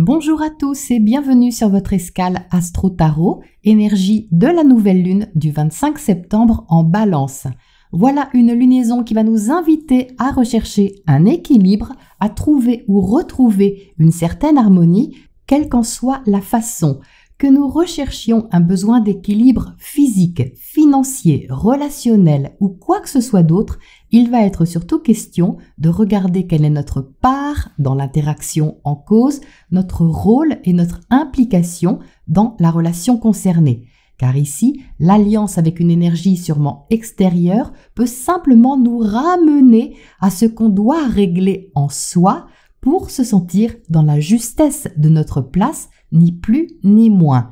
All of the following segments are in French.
Bonjour à tous et bienvenue sur votre escale Astro Tarot, énergie de la nouvelle lune du 25 septembre en Balance. Voilà une lunaison qui va nous inviter à rechercher un équilibre, à trouver ou retrouver une certaine harmonie, quelle qu'en soit la façon. Que nous recherchions un besoin d'équilibre physique, financier, relationnel ou quoi que ce soit d'autre, il va être surtout question de regarder quelle est notre part dans l'interaction en cause, notre rôle et notre implication dans la relation concernée. Car ici, l'alliance avec une énergie sûrement extérieure peut simplement nous ramener à ce qu'on doit régler en soi pour se sentir dans la justesse de notre place, ni plus ni moins.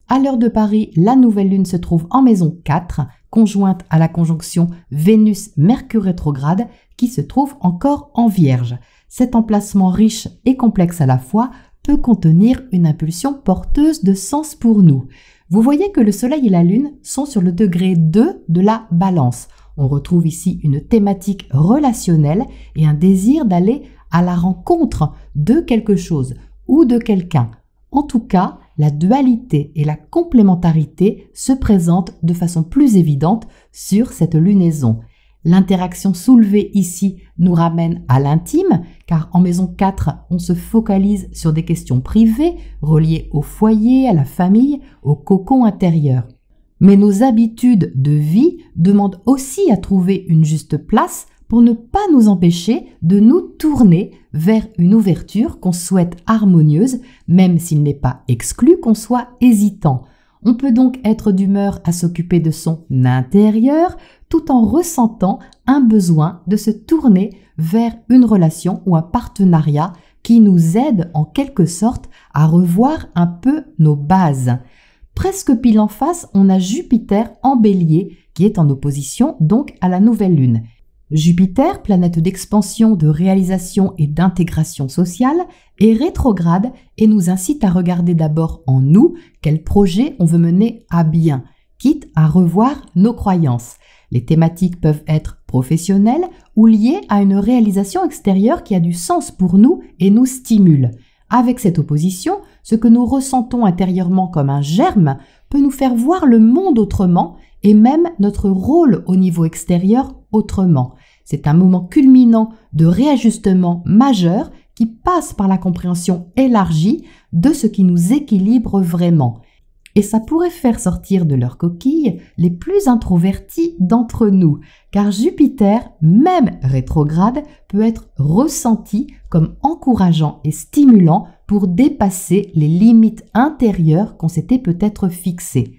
À l'heure de Paris, la nouvelle lune se trouve en maison 4, conjointe à la conjonction Vénus-Mercure rétrograde qui se trouve encore en Vierge. Cet emplacement riche et complexe à la fois peut contenir une impulsion porteuse de sens pour nous. Vous voyez que le Soleil et la Lune sont sur le degré 2 de la Balance. On retrouve ici une thématique relationnelle et un désir d'aller à la rencontre de quelque chose ou de quelqu'un. En tout cas, la dualité et la complémentarité se présentent de façon plus évidente sur cette lunaison. L'interaction soulevée ici nous ramène à l'intime, car en maison 4, on se focalise sur des questions privées, reliées au foyer, à la famille, au cocon intérieur. Mais nos habitudes de vie demandent aussi à trouver une juste place pour ne pas nous empêcher de nous tourner vers une ouverture qu'on souhaite harmonieuse, même s'il n'est pas exclu qu'on soit hésitant. On peut donc être d'humeur à s'occuper de son intérieur tout en ressentant un besoin de se tourner vers une relation ou un partenariat qui nous aide en quelque sorte à revoir un peu nos bases. Presque pile en face, on a Jupiter en Bélier qui est en opposition donc à la nouvelle lune. Jupiter, planète d'expansion, de réalisation et d'intégration sociale, est rétrograde et nous incite à regarder d'abord en nous quel projet on veut mener à bien, quitte à revoir nos croyances. Les thématiques peuvent être professionnelles ou liées à une réalisation extérieure qui a du sens pour nous et nous stimule. Avec cette opposition, ce que nous ressentons intérieurement comme un germe peut nous faire voir le monde autrement et même notre rôle au niveau extérieur autrement. C'est un moment culminant de réajustement majeur qui passe par la compréhension élargie de ce qui nous équilibre vraiment. Et ça pourrait faire sortir de leur coquille les plus introvertis d'entre nous, car Jupiter, même rétrograde, peut être ressenti comme encourageant et stimulant pour dépasser les limites intérieures qu'on s'était peut-être fixées.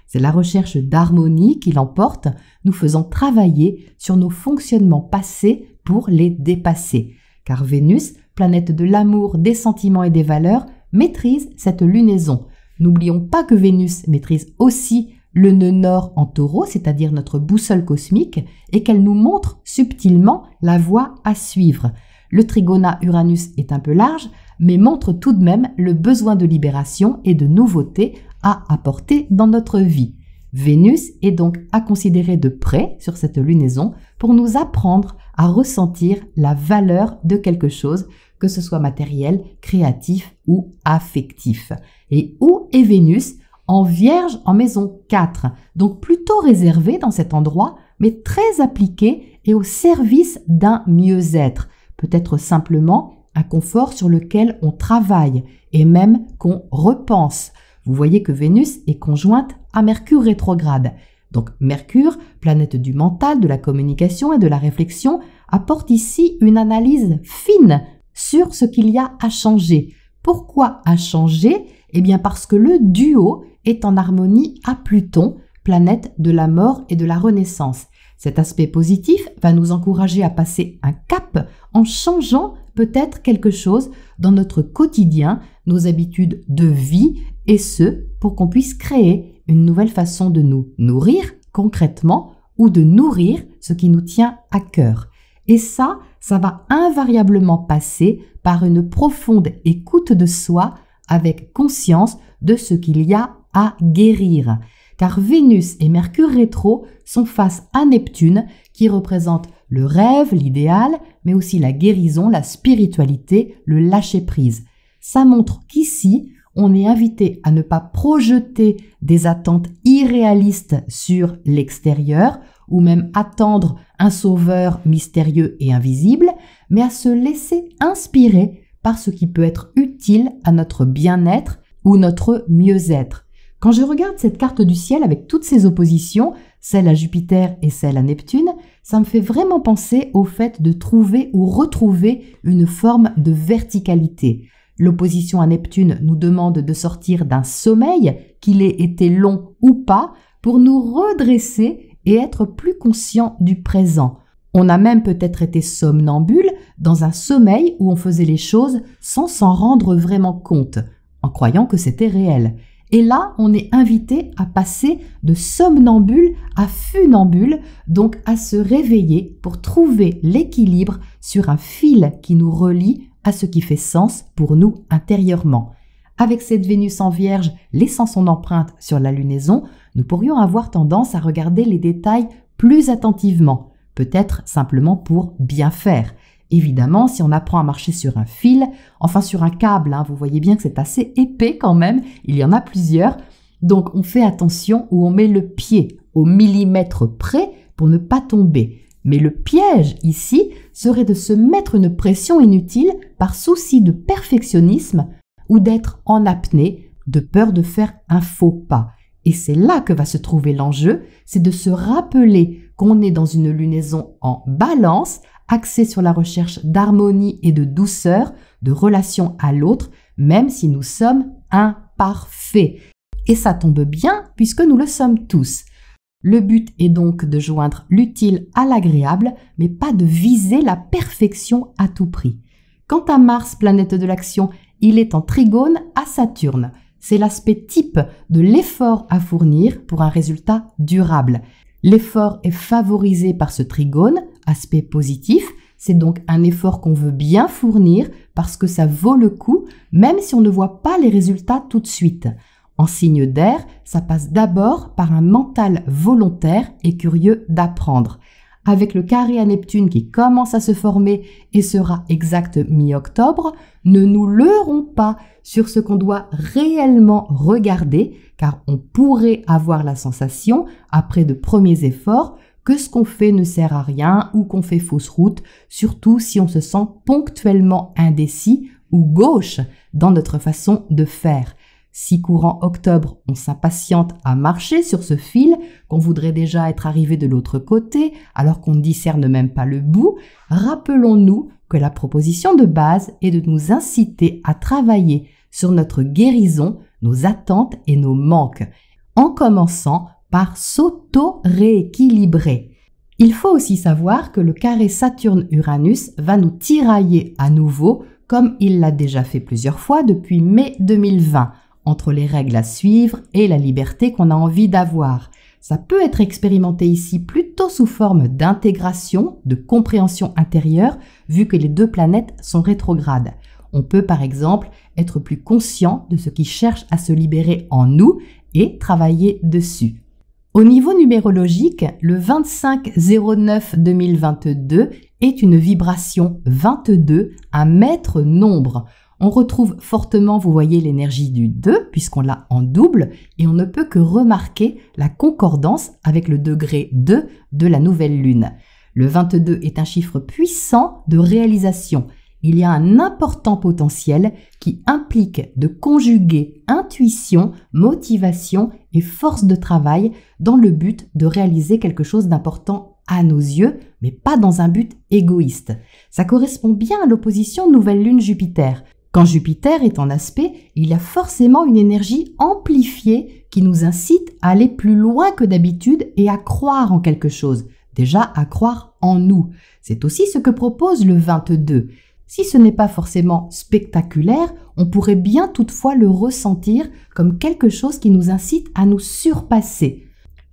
C'est la recherche d'harmonie qui l'emporte, nous faisant travailler sur nos fonctionnements passés pour les dépasser. Car Vénus, planète de l'amour, des sentiments et des valeurs, maîtrise cette lunaison. N'oublions pas que Vénus maîtrise aussi le nœud nord en Taureau, c'est-à-dire notre boussole cosmique, et qu'elle nous montre subtilement la voie à suivre. Le trigonat Uranus est un peu large, mais montre tout de même le besoin de libération et de nouveauté à apporter dans notre vie. Vénus est donc à considérer de près sur cette lunaison pour nous apprendre à ressentir la valeur de quelque chose, que ce soit matériel, créatif ou affectif. Et où est Vénus? En Vierge en maison 4, donc plutôt réservé dans cet endroit, mais très appliqué et au service d'un mieux-être. Peut-être simplement un confort sur lequel on travaille et même qu'on repense. Vous voyez que Vénus est conjointe à Mercure rétrograde. Donc Mercure, planète du mental, de la communication et de la réflexion, apporte ici une analyse fine sur ce qu'il y a à changer. Pourquoi à changer? Eh bien parce que le duo est en harmonie à Pluton, planète de la mort et de la renaissance. Cet aspect positif va nous encourager à passer un cap en changeant peut-être quelque chose dans notre quotidien, nos habitudes de vie, et ce, pour qu'on puisse créer une nouvelle façon de nous nourrir concrètement ou de nourrir ce qui nous tient à cœur. Et ça va invariablement passer par une profonde écoute de soi avec conscience de ce qu'il y a à guérir. Car Vénus et Mercure rétro sont face à Neptune qui représente le rêve, l'idéal, mais aussi la guérison, la spiritualité, le lâcher-prise. ça montre qu'ici, on est invité à ne pas projeter des attentes irréalistes sur l'extérieur ou même attendre un sauveur mystérieux et invisible, mais à se laisser inspirer par ce qui peut être utile à notre bien-être ou notre mieux-être. Quand je regarde cette carte du ciel avec toutes ces oppositions, celle à Jupiter et celle à Neptune, ça me fait vraiment penser au fait de trouver ou retrouver une forme de verticalité. L'opposition à Neptune nous demande de sortir d'un sommeil, qu'il ait été long ou pas, pour nous redresser et être plus conscient du présent. On a même peut-être été somnambule dans un sommeil où on faisait les choses sans s'en rendre vraiment compte, en croyant que c'était réel. Et là, on est invité à passer de somnambule à funambule, donc à se réveiller pour trouver l'équilibre sur un fil qui nous relie à ce qui fait sens pour nous intérieurement. Avec cette Vénus en Vierge laissant son empreinte sur la lunaison, nous pourrions avoir tendance à regarder les détails plus attentivement, peut-être simplement pour bien faire. Évidemment, si on apprend à marcher sur un fil, enfin sur un câble, vous voyez bien que c'est assez épais quand même, il y en a plusieurs, donc on fait attention où on met le pied au millimètre près pour ne pas tomber. Mais le piège ici serait de se mettre une pression inutile par souci de perfectionnisme ou d'être en apnée, de peur de faire un faux pas. Et c'est là que va se trouver l'enjeu, c'est de se rappeler qu'on est dans une lunaison en balance, axée sur la recherche d'harmonie et de douceur, de relation à l'autre, même si nous sommes imparfaits. Et ça tombe bien puisque nous le sommes tous. Le but est donc de joindre l'utile à l'agréable, mais pas de viser la perfection à tout prix. Quant à Mars, planète de l'action, il est en trigone à Saturne. C'est l'aspect type de l'effort à fournir pour un résultat durable. L'effort est favorisé par ce trigone, aspect positif, c'est donc un effort qu'on veut bien fournir parce que ça vaut le coup, même si on ne voit pas les résultats tout de suite. En signe d'air, ça passe d'abord par un mental volontaire et curieux d'apprendre. Avec le carré à Neptune qui commence à se former et sera exact mi-octobre, ne nous leurrons pas sur ce qu'on doit réellement regarder, car on pourrait avoir la sensation, après de premiers efforts, que ce qu'on fait ne sert à rien ou qu'on fait fausse route, surtout si on se sent ponctuellement indécis ou gauche dans notre façon de faire. Si courant octobre, on s'impatiente à marcher sur ce fil, qu'on voudrait déjà être arrivé de l'autre côté, alors qu'on ne discerne même pas le bout, rappelons-nous que la proposition de base est de nous inciter à travailler sur notre guérison, nos attentes et nos manques, en commençant par s'auto-rééquilibrer. Il faut aussi savoir que le carré Saturne-Uranus va nous tirailler à nouveau, comme il l'a déjà fait plusieurs fois depuis mai 2020, entre les règles à suivre et la liberté qu'on a envie d'avoir. Ça peut être expérimenté ici plutôt sous forme d'intégration, de compréhension intérieure, vu que les deux planètes sont rétrogrades. On peut par exemple être plus conscient de ce qui cherche à se libérer en nous et travailler dessus. Au niveau numérologique, le 25/09/2022 est une vibration 22, un maître nombre. On retrouve fortement, vous voyez, l'énergie du 2 puisqu'on l'a en double et on ne peut que remarquer la concordance avec le degré 2 de la nouvelle lune. Le 22 est un chiffre puissant de réalisation. Il y a un important potentiel qui implique de conjuguer intuition, motivation et force de travail dans le but de réaliser quelque chose d'important à nos yeux, mais pas dans un but égoïste. Ça correspond bien à l'opposition nouvelle lune Jupiter. Quand Jupiter est en aspect, il y a forcément une énergie amplifiée qui nous incite à aller plus loin que d'habitude et à croire en quelque chose. Déjà, à croire en nous. C'est aussi ce que propose le 22. Si ce n'est pas forcément spectaculaire, on pourrait bien toutefois le ressentir comme quelque chose qui nous incite à nous surpasser.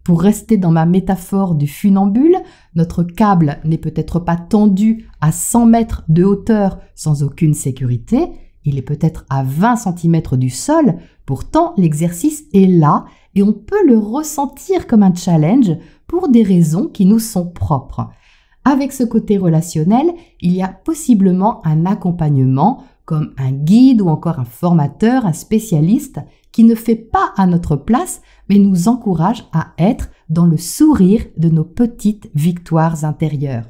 Pour rester dans ma métaphore du funambule, notre câble n'est peut-être pas tendu à 100 mètres de hauteur sans aucune sécurité, il est peut-être à 20 cm du sol, pourtant l'exercice est là et on peut le ressentir comme un challenge pour des raisons qui nous sont propres. Avec ce côté relationnel, il y a possiblement un accompagnement comme un guide ou encore un formateur, un spécialiste qui ne fait pas à notre place, mais nous encourage à être dans le sourire de nos petites victoires intérieures.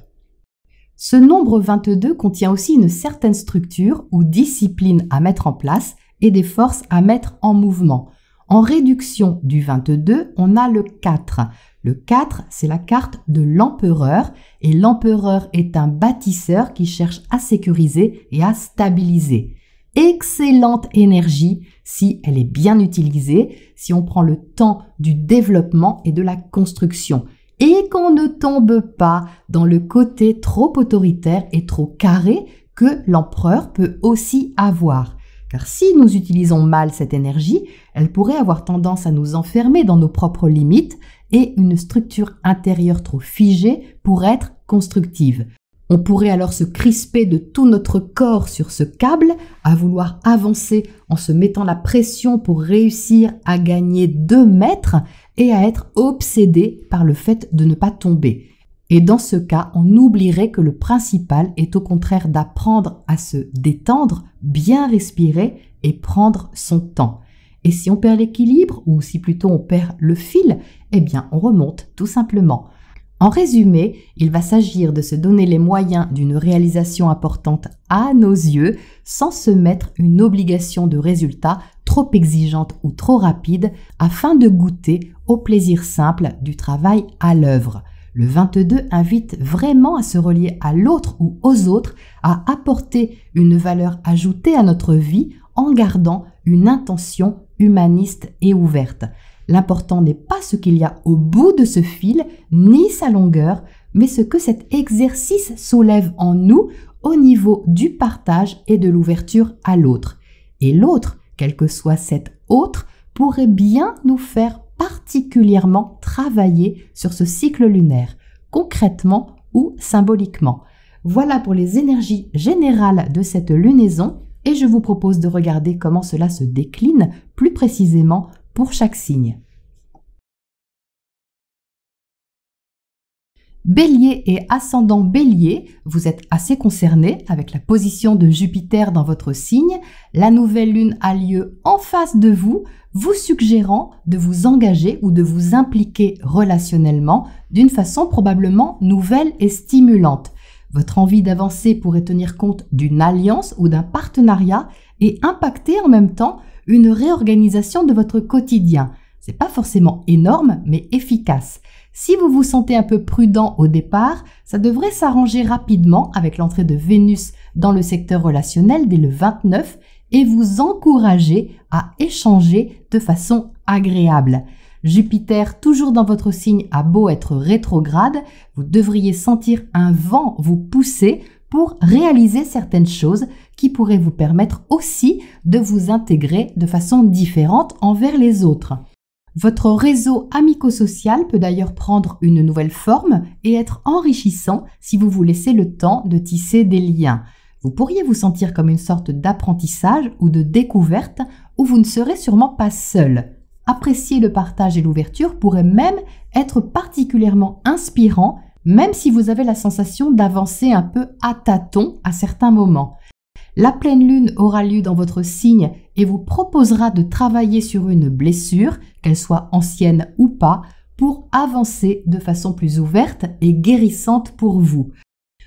Ce nombre 22 contient aussi une certaine structure ou discipline à mettre en place et des forces à mettre en mouvement. En réduction du 22, on a le 4. Le 4, c'est la carte de l'empereur et l'empereur est un bâtisseur qui cherche à sécuriser et à stabiliser. Excellente énergie si elle est bien utilisée, si on prend le temps du développement et de la construction et qu'on ne tombe pas dans le côté trop autoritaire et trop carré que l'empereur peut aussi avoir. Car si nous utilisons mal cette énergie, elle pourrait avoir tendance à nous enfermer dans nos propres limites et une structure intérieure trop figée pour être constructive. On pourrait alors se crisper de tout notre corps sur ce câble, à vouloir avancer en se mettant la pression pour réussir à gagner 2 mètres et à être obsédé par le fait de ne pas tomber. Et dans ce cas, on oublierait que le principal est au contraire d'apprendre à se détendre, bien respirer et prendre son temps. Et si on perd l'équilibre, ou si plutôt on perd le fil, eh bien on remonte tout simplement. En résumé, il va s'agir de se donner les moyens d'une réalisation importante à nos yeux sans se mettre une obligation de résultat trop exigeante ou trop rapide afin de goûter au plaisir simple du travail à l'œuvre. Le 22 invite vraiment à se relier à l'autre ou aux autres, à apporter une valeur ajoutée à notre vie en gardant une intention humaniste et ouverte. L'important n'est pas ce qu'il y a au bout de ce fil, ni sa longueur, mais ce que cet exercice soulève en nous au niveau du partage et de l'ouverture à l'autre. Et l'autre, quel que soit cet autre, pourrait bien nous faire particulièrement travailler sur ce cycle lunaire, concrètement ou symboliquement. Voilà pour les énergies générales de cette lunaison et je vous propose de regarder comment cela se décline plus précisément pour chaque signe. Bélier et ascendant Bélier, vous êtes assez concernés avec la position de Jupiter dans votre signe. La nouvelle lune a lieu en face de vous, vous suggérant de vous engager ou de vous impliquer relationnellement d'une façon probablement nouvelle et stimulante. Votre envie d'avancer pourrait tenir compte d'une alliance ou d'un partenariat et impacter en même temps une réorganisation de votre quotidien. C'est pas forcément énorme, mais efficace. Si vous vous sentez un peu prudent au départ, ça devrait s'arranger rapidement avec l'entrée de Vénus dans le secteur relationnel dès le 29 et vous encourager à échanger de façon agréable. Jupiter, toujours dans votre signe, a beau être rétrograde, vous devriez sentir un vent vous pousser pour réaliser certaines choses qui pourraient vous permettre aussi de vous intégrer de façon différente envers les autres. Votre réseau amico-social peut d'ailleurs prendre une nouvelle forme et être enrichissant si vous vous laissez le temps de tisser des liens. Vous pourriez vous sentir comme une sorte d'apprentissage ou de découverte où vous ne serez sûrement pas seul. Apprécier le partage et l'ouverture pourrait même être particulièrement inspirant, même si vous avez la sensation d'avancer un peu à tâtons à certains moments. La pleine lune aura lieu dans votre signe et vous proposera de travailler sur une blessure, qu'elle soit ancienne ou pas, pour avancer de façon plus ouverte et guérissante pour vous.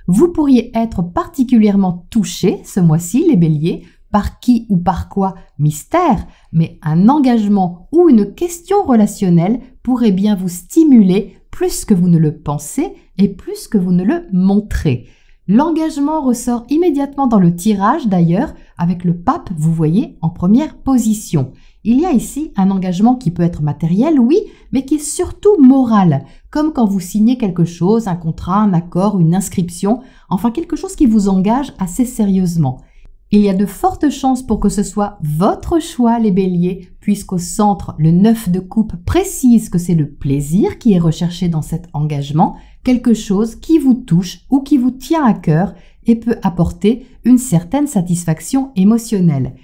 Vous pourriez être particulièrement touché ce mois-ci, les béliers, par qui ou par quoi, mystère, mais un engagement ou une question relationnelle pourrait bien vous stimuler plus que vous ne le pensez et plus que vous ne le montrez. L'engagement ressort immédiatement dans le tirage d'ailleurs, avec le pape, vous voyez, en première position. Il y a ici un engagement qui peut être matériel, oui, mais qui est surtout moral, comme quand vous signez quelque chose, un contrat, un accord, une inscription, enfin quelque chose qui vous engage assez sérieusement. Il y a de fortes chances pour que ce soit votre choix, les béliers, puisqu'au centre, le 9 de coupe précise que c'est le plaisir qui est recherché dans cet engagement, quelque chose qui vous touche ou qui vous tient à cœur et peut apporter une certaine satisfaction émotionnelle.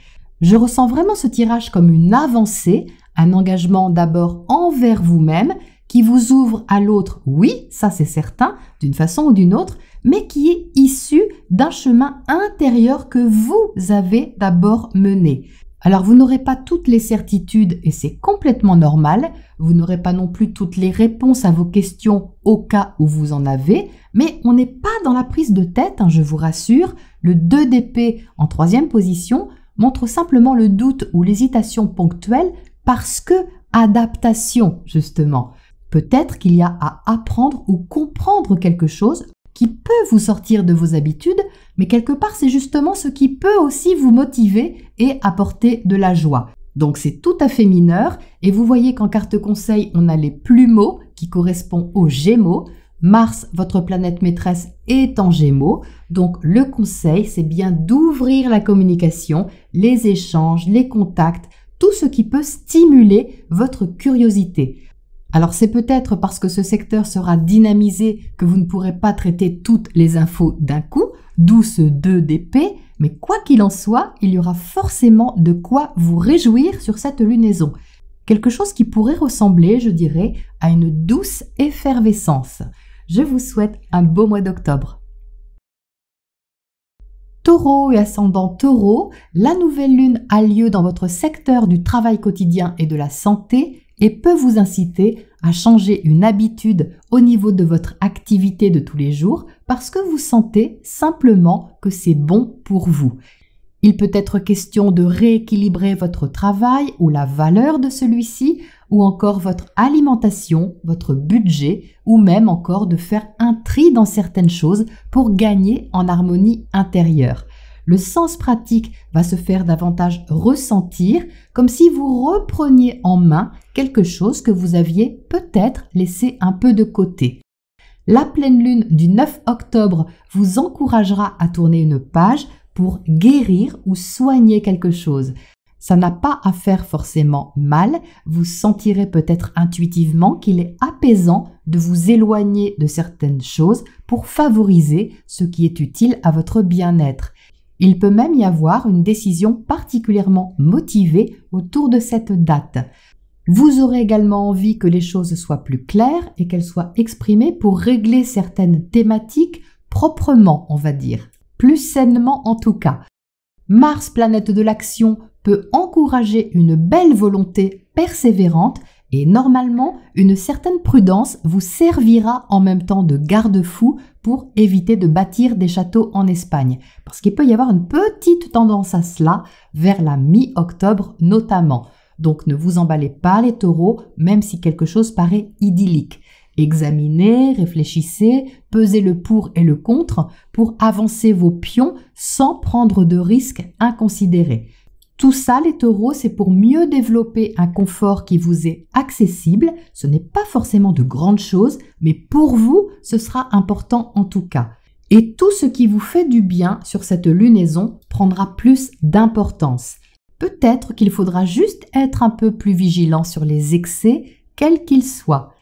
Je ressens vraiment ce tirage comme une avancée, un engagement d'abord envers vous-même qui vous ouvre à l'autre, oui, ça c'est certain, d'une façon ou d'une autre, mais qui est issu d'un chemin intérieur que vous avez d'abord mené. Alors vous n'aurez pas toutes les certitudes et c'est complètement normal, vous n'aurez pas non plus toutes les réponses à vos questions au cas où vous en avez, mais on n'est pas dans la prise de tête, je vous rassure. Le 2 d'épée en 3e position montre simplement le doute ou l'hésitation ponctuelle parce que adaptation justement. Peut-être qu'il y a à apprendre ou comprendre quelque chose qui peut vous sortir de vos habitudes, mais quelque part c'est justement ce qui peut aussi vous motiver et apporter de la joie. Donc c'est tout à fait mineur et vous voyez qu'en carte conseil on a les plumeaux qui correspondent aux Gémeaux. Mars, votre planète maîtresse, est en Gémeaux, donc le conseil c'est bien d'ouvrir la communication, les échanges, les contacts, tout ce qui peut stimuler votre curiosité. Alors c'est peut-être parce que ce secteur sera dynamisé que vous ne pourrez pas traiter toutes les infos d'un coup, d'où ce 2 d'épée, mais quoi qu'il en soit, il y aura forcément de quoi vous réjouir sur cette lunaison. Quelque chose qui pourrait ressembler, je dirais, à une douce effervescence. Je vous souhaite un beau mois d'octobre. Taureau et ascendant Taureau, la nouvelle lune a lieu dans votre secteur du travail quotidien et de la santé et peut vous inciter à changer une habitude au niveau de votre activité de tous les jours parce que vous sentez simplement que c'est bon pour vous. Il peut être question de rééquilibrer votre travail ou la valeur de celui-ci, ou encore votre alimentation, votre budget, ou même encore de faire un tri dans certaines choses pour gagner en harmonie intérieure. Le sens pratique va se faire davantage ressentir, comme si vous repreniez en main quelque chose que vous aviez peut-être laissé un peu de côté. La pleine lune du 9 octobre vous encouragera à tourner une page pour guérir ou soigner quelque chose. Ça n'a pas à faire forcément mal, vous sentirez peut-être intuitivement qu'il est apaisant de vous éloigner de certaines choses pour favoriser ce qui est utile à votre bien-être. Il peut même y avoir une décision particulièrement motivée autour de cette date. Vous aurez également envie que les choses soient plus claires et qu'elles soient exprimées pour régler certaines thématiques proprement, on va dire. Plus sainement en tout cas. Mars, planète de l'action, peut encourager une belle volonté persévérante et normalement, une certaine prudence vous servira en même temps de garde-fou pour éviter de bâtir des châteaux en Espagne. Parce qu'il peut y avoir une petite tendance à cela vers la mi-octobre notamment. Donc ne vous emballez pas les taureaux, même si quelque chose paraît idyllique. Examinez, réfléchissez, pesez le pour et le contre pour avancer vos pions sans prendre de risques inconsidérés. Tout ça, les taureaux, c'est pour mieux développer un confort qui vous est accessible. Ce n'est pas forcément de grandes choses, mais pour vous, ce sera important en tout cas. Et tout ce qui vous fait du bien sur cette lunaison prendra plus d'importance. Peut-être qu'il faudra juste être un peu plus vigilant sur les excès, quels qu'ils soient.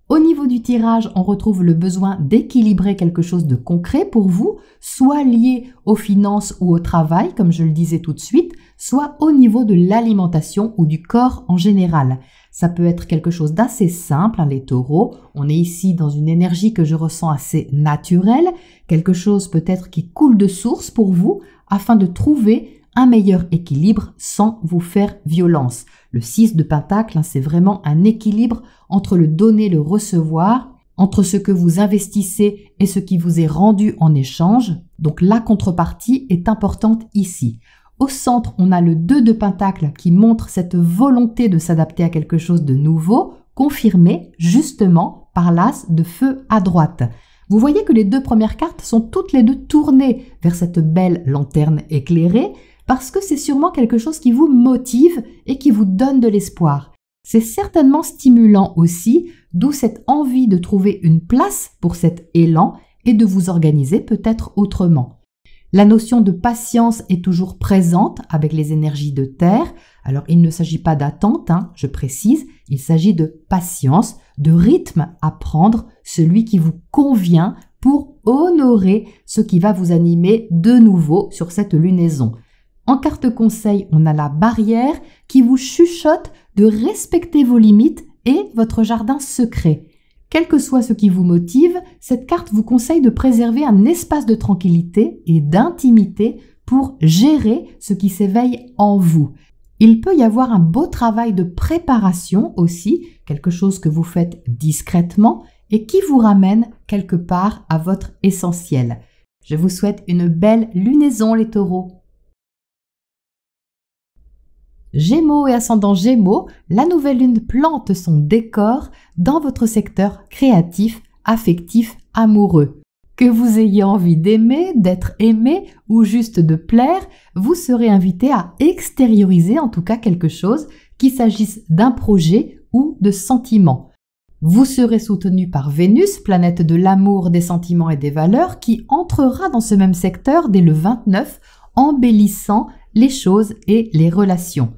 Au niveau du tirage, on retrouve le besoin d'équilibrer quelque chose de concret pour vous, soit lié aux finances ou au travail, comme je le disais tout de suite, soit au niveau de l'alimentation ou du corps en général. Ça peut être quelque chose d'assez simple, les taureaux. On est ici dans une énergie que je ressens assez naturelle, quelque chose peut-être qui coule de source pour vous, afin de trouver un meilleur équilibre sans vous faire violence. Le 6 de Pentacle, c'est vraiment un équilibre entre le donner et le recevoir, entre ce que vous investissez et ce qui vous est rendu en échange. Donc la contrepartie est importante ici. Au centre, on a le 2 de Pentacle qui montre cette volonté de s'adapter à quelque chose de nouveau, confirmée justement par l'as de feu à droite. Vous voyez que les deux premières cartes sont toutes les deux tournées vers cette belle lanterne éclairée, parce que c'est sûrement quelque chose qui vous motive et qui vous donne de l'espoir. C'est certainement stimulant aussi, d'où cette envie de trouver une place pour cet élan et de vous organiser peut-être autrement. La notion de patience est toujours présente avec les énergies de terre. Alors il ne s'agit pas d'attente, je précise, il s'agit de patience, de rythme à prendre, celui qui vous convient pour honorer ce qui va vous animer de nouveau sur cette lunaison. En carte conseil, on a la barrière qui vous chuchote de respecter vos limites et votre jardin secret. Quel que soit ce qui vous motive, cette carte vous conseille de préserver un espace de tranquillité et d'intimité pour gérer ce qui s'éveille en vous. Il peut y avoir un beau travail de préparation aussi, quelque chose que vous faites discrètement et qui vous ramène quelque part à votre essentiel. Je vous souhaite une belle lunaison les taureaux. Gémeaux et ascendant Gémeaux, la nouvelle lune plante son décor dans votre secteur créatif, affectif, amoureux. Que vous ayez envie d'aimer, d'être aimé ou juste de plaire, vous serez invité à extérioriser en tout cas quelque chose, qu'il s'agisse d'un projet ou de sentiments. Vous serez soutenu par Vénus, planète de l'amour, des sentiments et des valeurs, qui entrera dans ce même secteur dès le 29, embellissant les choses et les relations.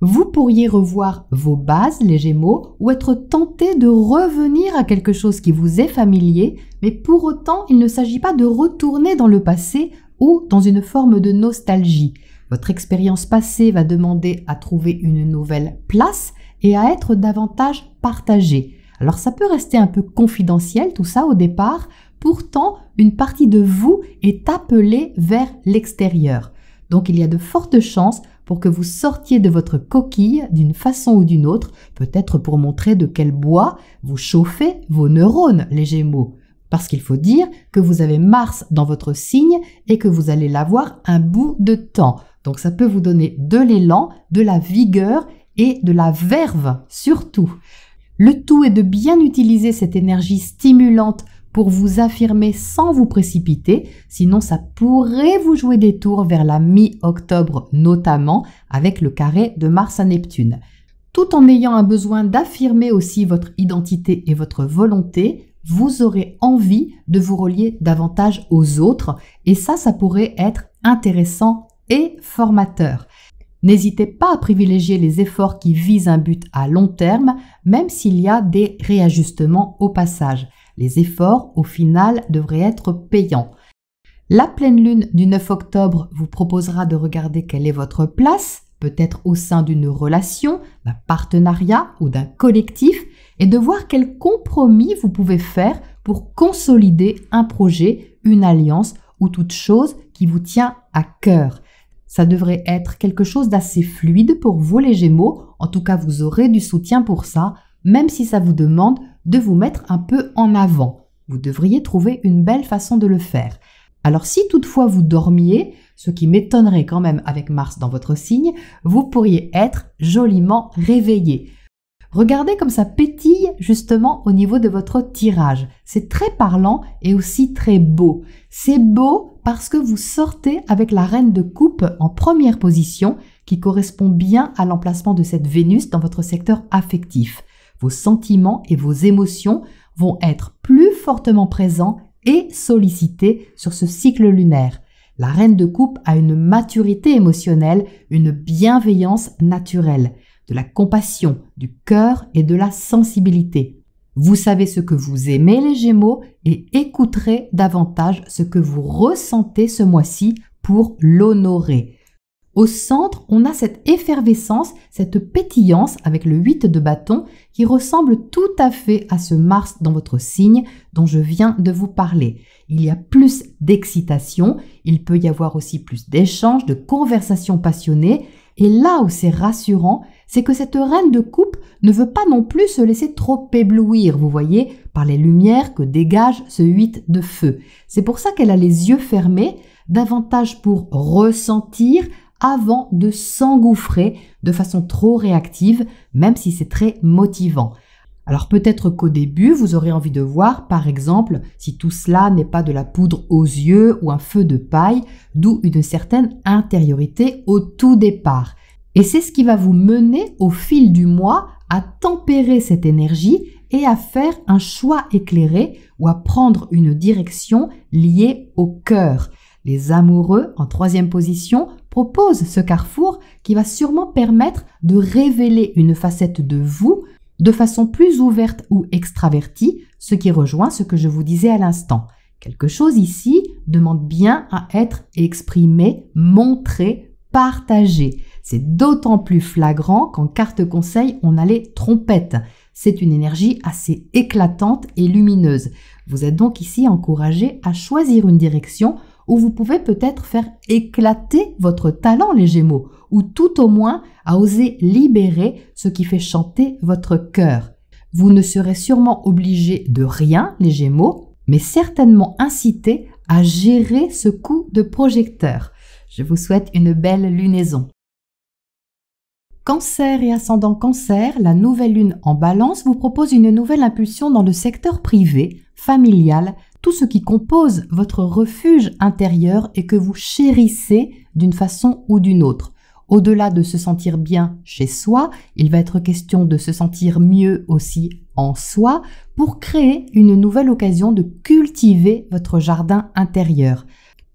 Vous pourriez revoir vos bases, les Gémeaux, ou être tenté de revenir à quelque chose qui vous est familier, mais pour autant, il ne s'agit pas de retourner dans le passé ou dans une forme de nostalgie. Votre expérience passée va demander à trouver une nouvelle place et à être davantage partagée. Alors ça peut rester un peu confidentiel tout ça au départ, pourtant une partie de vous est appelée vers l'extérieur. Donc il y a de fortes chances pour que vous sortiez de votre coquille d'une façon ou d'une autre, peut-être pour montrer de quel bois vous chauffez vos neurones, les Gémeaux. Parce qu'il faut dire que vous avez Mars dans votre signe et que vous allez l'avoir un bout de temps. Donc ça peut vous donner de l'élan, de la vigueur et de la verve surtout. Le tout est de bien utiliser cette énergie stimulante pour vous affirmer sans vous précipiter, sinon ça pourrait vous jouer des tours vers la mi-octobre notamment avec le carré de Mars à Neptune. Tout en ayant un besoin d'affirmer aussi votre identité et votre volonté, vous aurez envie de vous relier davantage aux autres et ça pourrait être intéressant et formateur. N'hésitez pas à privilégier les efforts qui visent un but à long terme, même s'il y a des réajustements au passage. Les efforts, au final, devraient être payants. La pleine lune du 9 octobre vous proposera de regarder quelle est votre place, peut-être au sein d'une relation, d'un partenariat ou d'un collectif, et de voir quel compromis vous pouvez faire pour consolider un projet, une alliance ou toute chose qui vous tient à cœur. Ça devrait être quelque chose d'assez fluide pour vous les Gémeaux, en tout cas vous aurez du soutien pour ça, même si ça vous demande de vous mettre un peu en avant. Vous devriez trouver une belle façon de le faire. Alors si toutefois vous dormiez, ce qui m'étonnerait quand même avec Mars dans votre signe, vous pourriez être joliment réveillé. Regardez comme ça pétille justement au niveau de votre tirage. C'est très parlant et aussi très beau. C'est beau parce que vous sortez avec la reine de coupe en première position qui correspond bien à l'emplacement de cette Vénus dans votre secteur affectif. Vos sentiments et vos émotions vont être plus fortement présents et sollicités sur ce cycle lunaire. La reine de coupe a une maturité émotionnelle, une bienveillance naturelle, de la compassion, du cœur et de la sensibilité. Vous savez ce que vous aimez les Gémeaux et écouterez davantage ce que vous ressentez ce mois-ci pour l'honorer. Au centre, on a cette effervescence, cette pétillance avec le 8 de bâton qui ressemble tout à fait à ce Mars dans votre signe dont je viens de vous parler. Il y a plus d'excitation, il peut y avoir aussi plus d'échanges, de conversations passionnées. Et là où c'est rassurant, c'est que cette reine de coupe ne veut pas non plus se laisser trop éblouir, vous voyez, par les lumières que dégage ce 8 de feu. C'est pour ça qu'elle a les yeux fermés, davantage pour ressentir avant de s'engouffrer de façon trop réactive, même si c'est très motivant. Alors peut-être qu'au début, vous aurez envie de voir, par exemple, si tout cela n'est pas de la poudre aux yeux ou un feu de paille, d'où une certaine intériorité au tout départ. Et c'est ce qui va vous mener au fil du mois à tempérer cette énergie et à faire un choix éclairé ou à prendre une direction liée au cœur. Les amoureux, en troisième position, proposent ce carrefour qui va sûrement permettre de révéler une facette de vous de façon plus ouverte ou extravertie, ce qui rejoint ce que je vous disais à l'instant. Quelque chose ici demande bien à être exprimé, montré, partagé. C'est d'autant plus flagrant qu'en carte conseil, on a les trompettes. C'est une énergie assez éclatante et lumineuse. Vous êtes donc ici encouragé à choisir une direction où vous pouvez peut-être faire éclater votre talent, les Gémeaux, ou tout au moins à oser libérer ce qui fait chanter votre cœur. Vous ne serez sûrement obligé de rien, les Gémeaux, mais certainement incité à gérer ce coup de projecteur. Je vous souhaite une belle lunaison. Cancer et ascendant Cancer, la nouvelle lune en Balance vous propose une nouvelle impulsion dans le secteur privé, familial, tout ce qui compose votre refuge intérieur et que vous chérissez d'une façon ou d'une autre. Au-delà de se sentir bien chez soi, il va être question de se sentir mieux aussi en soi pour créer une nouvelle occasion de cultiver votre jardin intérieur.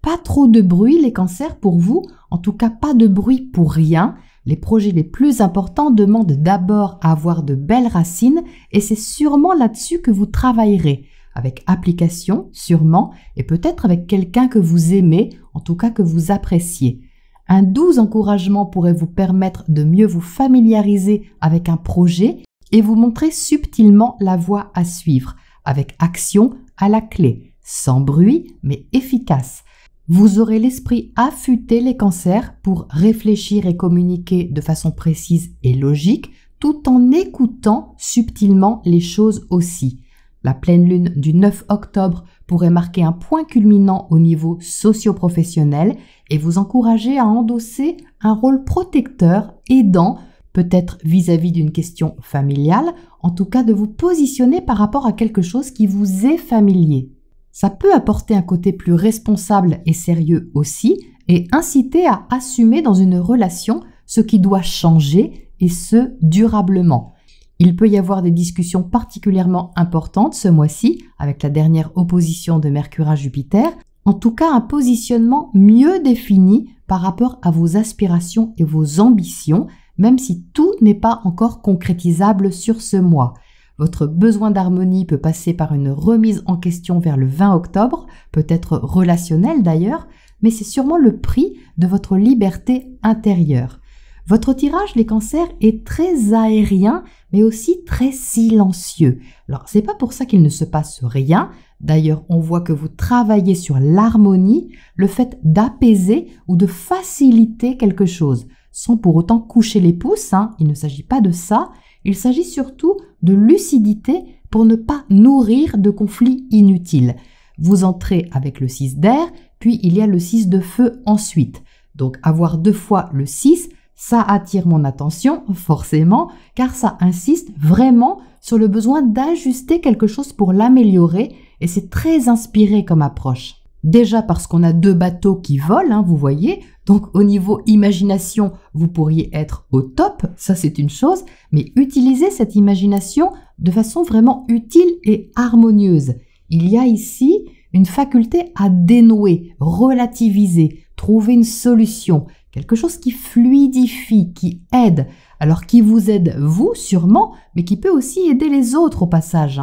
Pas trop de bruit les cancers pour vous, en tout cas pas de bruit pour rien. Les projets les plus importants demandent d'abord à avoir de belles racines et c'est sûrement là-dessus que vous travaillerez. Avec application, sûrement, et peut-être avec quelqu'un que vous aimez, en tout cas que vous appréciez. Un doux encouragement pourrait vous permettre de mieux vous familiariser avec un projet et vous montrer subtilement la voie à suivre, avec action à la clé, sans bruit mais efficace. Vous aurez l'esprit affûté les cancers pour réfléchir et communiquer de façon précise et logique, tout en écoutant subtilement les choses aussi. La pleine lune du 9 octobre pourrait marquer un point culminant au niveau socio-professionnel et vous encourager à endosser un rôle protecteur, aidant, peut-être vis-à-vis d'une question familiale, en tout cas de vous positionner par rapport à quelque chose qui vous est familier. Ça peut apporter un côté plus responsable et sérieux aussi et inciter à assumer dans une relation ce qui doit changer et ce durablement. Il peut y avoir des discussions particulièrement importantes ce mois-ci avec la dernière opposition de Mercure à Jupiter, en tout cas un positionnement mieux défini par rapport à vos aspirations et vos ambitions, même si tout n'est pas encore concrétisable sur ce mois. Votre besoin d'harmonie peut passer par une remise en question vers le 20 octobre, peut-être relationnelle d'ailleurs, mais c'est sûrement le prix de votre liberté intérieure. Votre tirage, les cancers, est très aérien, mais aussi très silencieux. Alors, c'est pas pour ça qu'il ne se passe rien. D'ailleurs, on voit que vous travaillez sur l'harmonie, le fait d'apaiser ou de faciliter quelque chose, sans pour autant coucher les pouces, il ne s'agit pas de ça. Il s'agit surtout de lucidité pour ne pas nourrir de conflits inutiles. Vous entrez avec le 6 d'air, puis il y a le 6 de feu ensuite. Donc, avoir 2 fois le 6, ça attire mon attention, forcément, car ça insiste vraiment sur le besoin d'ajuster quelque chose pour l'améliorer et c'est très inspiré comme approche. Déjà parce qu'on a 2 bateaux qui volent, vous voyez, donc au niveau imagination, vous pourriez être au top, ça c'est une chose, mais utilisez cette imagination de façon vraiment utile et harmonieuse. Il y a ici une faculté à dénouer, relativiser, trouver une solution, quelque chose qui fluidifie, qui aide, alors qui vous aide vous sûrement, mais qui peut aussi aider les autres au passage.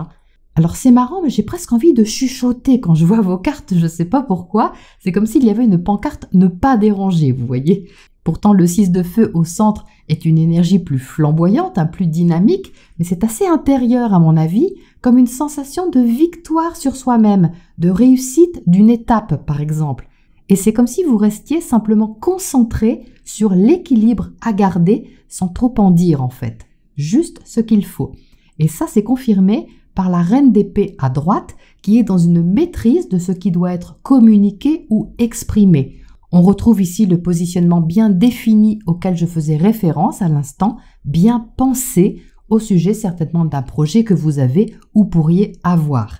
Alors c'est marrant, mais j'ai presque envie de chuchoter quand je vois vos cartes, je sais pas pourquoi, c'est comme s'il y avait une pancarte « Ne pas déranger », vous voyez. Pourtant le 6 de feu au centre est une énergie plus flamboyante, plus dynamique, mais c'est assez intérieur à mon avis, comme une sensation de victoire sur soi-même, de réussite d'une étape par exemple. Et c'est comme si vous restiez simplement concentré sur l'équilibre à garder sans trop en dire en fait. Juste ce qu'il faut. Et ça c'est confirmé par la reine d'épée à droite qui est dans une maîtrise de ce qui doit être communiqué ou exprimé. On retrouve ici le positionnement bien défini auquel je faisais référence à l'instant, bien pensé au sujet certainement d'un projet que vous avez ou pourriez avoir.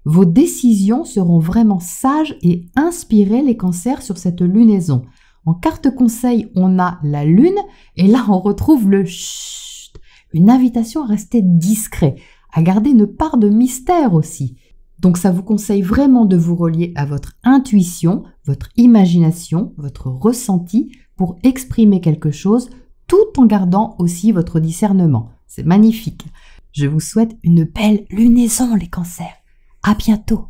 Vos décisions seront vraiment sages et inspirées les cancers sur cette lunaison. En carte conseil, on a la lune et là on retrouve le chut, une invitation à rester discret, à garder une part de mystère aussi. Donc ça vous conseille vraiment de vous relier à votre intuition, votre imagination, votre ressenti pour exprimer quelque chose tout en gardant aussi votre discernement. C'est magnifique. Je vous souhaite une belle lunaison les cancers. À bientôt.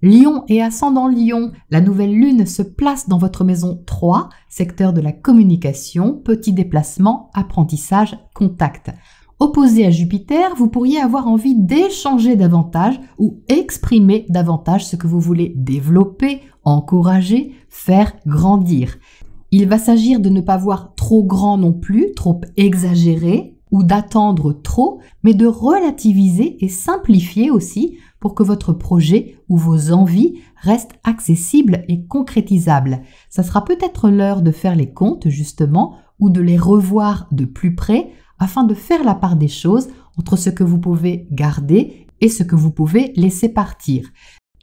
Lion et ascendant Lion, la nouvelle lune se place dans votre maison 3, secteur de la communication, petit déplacement, apprentissage, contact. Opposé à Jupiter, vous pourriez avoir envie d'échanger davantage ou exprimer davantage ce que vous voulez développer, encourager, faire grandir. Il va s'agir de ne pas voir trop grand non plus, trop exagéré ou d'attendre trop, mais de relativiser et simplifier aussi pour que votre projet ou vos envies restent accessibles et concrétisables. Ça sera peut-être l'heure de faire les comptes justement ou de les revoir de plus près afin de faire la part des choses entre ce que vous pouvez garder et ce que vous pouvez laisser partir.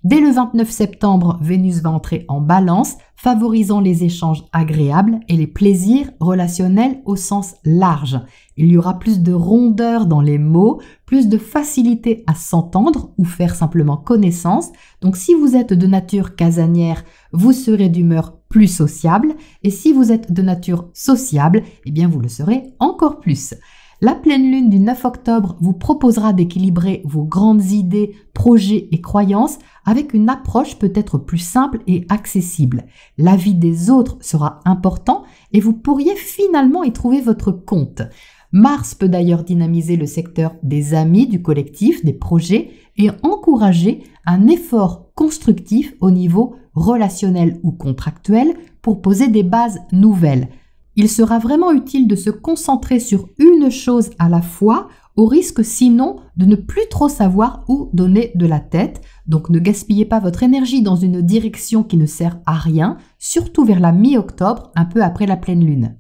Dès le 29 septembre, Vénus va entrer en Balance, favorisant les échanges agréables et les plaisirs relationnels au sens large. Il y aura plus de rondeur dans les mots, plus de facilité à s'entendre ou faire simplement connaissance. Donc si vous êtes de nature casanière, vous serez d'humeur plus sociable, et si vous êtes de nature sociable, eh bien vous le serez encore plus. La pleine lune du 9 octobre vous proposera d'équilibrer vos grandes idées, projets et croyances avec une approche peut-être plus simple et accessible. L'avis des autres sera important et vous pourriez finalement y trouver votre compte. Mars peut d'ailleurs dynamiser le secteur des amis, du collectif, des projets et encourager un effort constructif au niveau relationnel ou contractuel pour poser des bases nouvelles. Il sera vraiment utile de se concentrer sur une chose à la fois, au risque sinon de ne plus trop savoir où donner de la tête. Donc ne gaspillez pas votre énergie dans une direction qui ne sert à rien, surtout vers la mi-octobre, un peu après la pleine lune.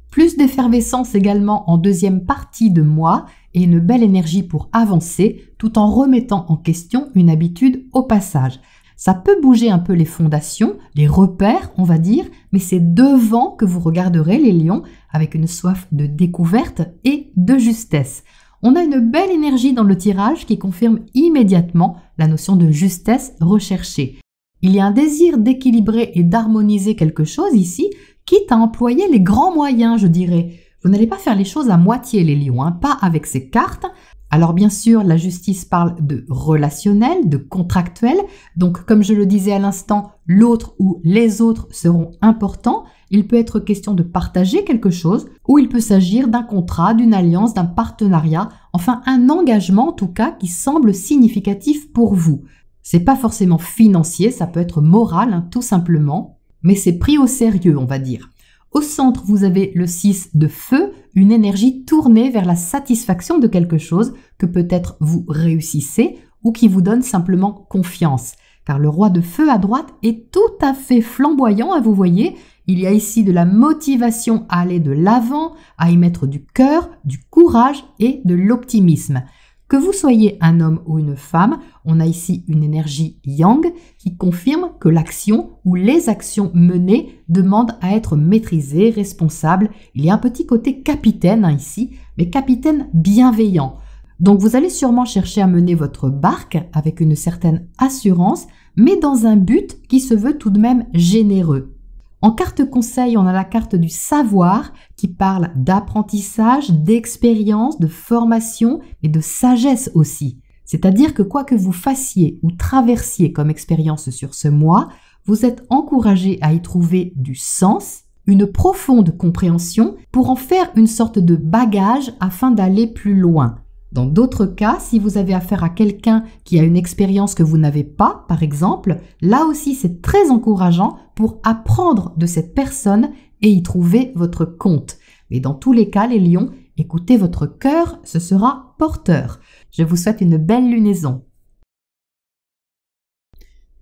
Plus d'effervescence également en deuxième partie de mois et une belle énergie pour avancer tout en remettant en question une habitude au passage. Ça peut bouger un peu les fondations, les repères, on va dire, mais c'est devant que vous regarderez les lions avec une soif de découverte et de justesse. On a une belle énergie dans le tirage qui confirme immédiatement la notion de justesse recherchée. Il y a un désir d'équilibrer et d'harmoniser quelque chose ici, quitte à employer les grands moyens, je dirais. Vous n'allez pas faire les choses à moitié, les lions, pas avec ces cartes. Alors bien sûr, la justice parle de relationnel, de contractuel. Donc comme je le disais à l'instant, l'autre ou les autres seront importants. Il peut être question de partager quelque chose ou il peut s'agir d'un contrat, d'une alliance, d'un partenariat, enfin un engagement en tout cas qui semble significatif pour vous. C'est pas forcément financier, ça peut être moral, tout simplement, mais c'est pris au sérieux, on va dire. Au centre, vous avez le 6 de feu, une énergie tournée vers la satisfaction de quelque chose que peut-être vous réussissez ou qui vous donne simplement confiance. Car le roi de feu à droite est tout à fait flamboyant, vous voyez. Il y a ici de la motivation à aller de l'avant, à y mettre du cœur, du courage et de l'optimisme. Que vous soyez un homme ou une femme, on a ici une énergie yang qui confirme que l'action ou les actions menées demandent à être maîtrisées, responsables. Il y a un petit côté capitaine ici, mais capitaine bienveillant. Donc vous allez sûrement chercher à mener votre barque avec une certaine assurance, mais dans un but qui se veut tout de même généreux. En carte conseil, on a la carte du savoir qui parle d'apprentissage, d'expérience, de formation et de sagesse aussi. C'est-à-dire que quoi que vous fassiez ou traversiez comme expérience sur ce mois, vous êtes encouragé à y trouver du sens, une profonde compréhension pour en faire une sorte de bagage afin d'aller plus loin. Dans d'autres cas, si vous avez affaire à quelqu'un qui a une expérience que vous n'avez pas, par exemple, là aussi c'est très encourageant pour apprendre de cette personne et y trouver votre compte. Mais dans tous les cas, les lions, écoutez votre cœur, ce sera porteur. Je vous souhaite une belle lunaison.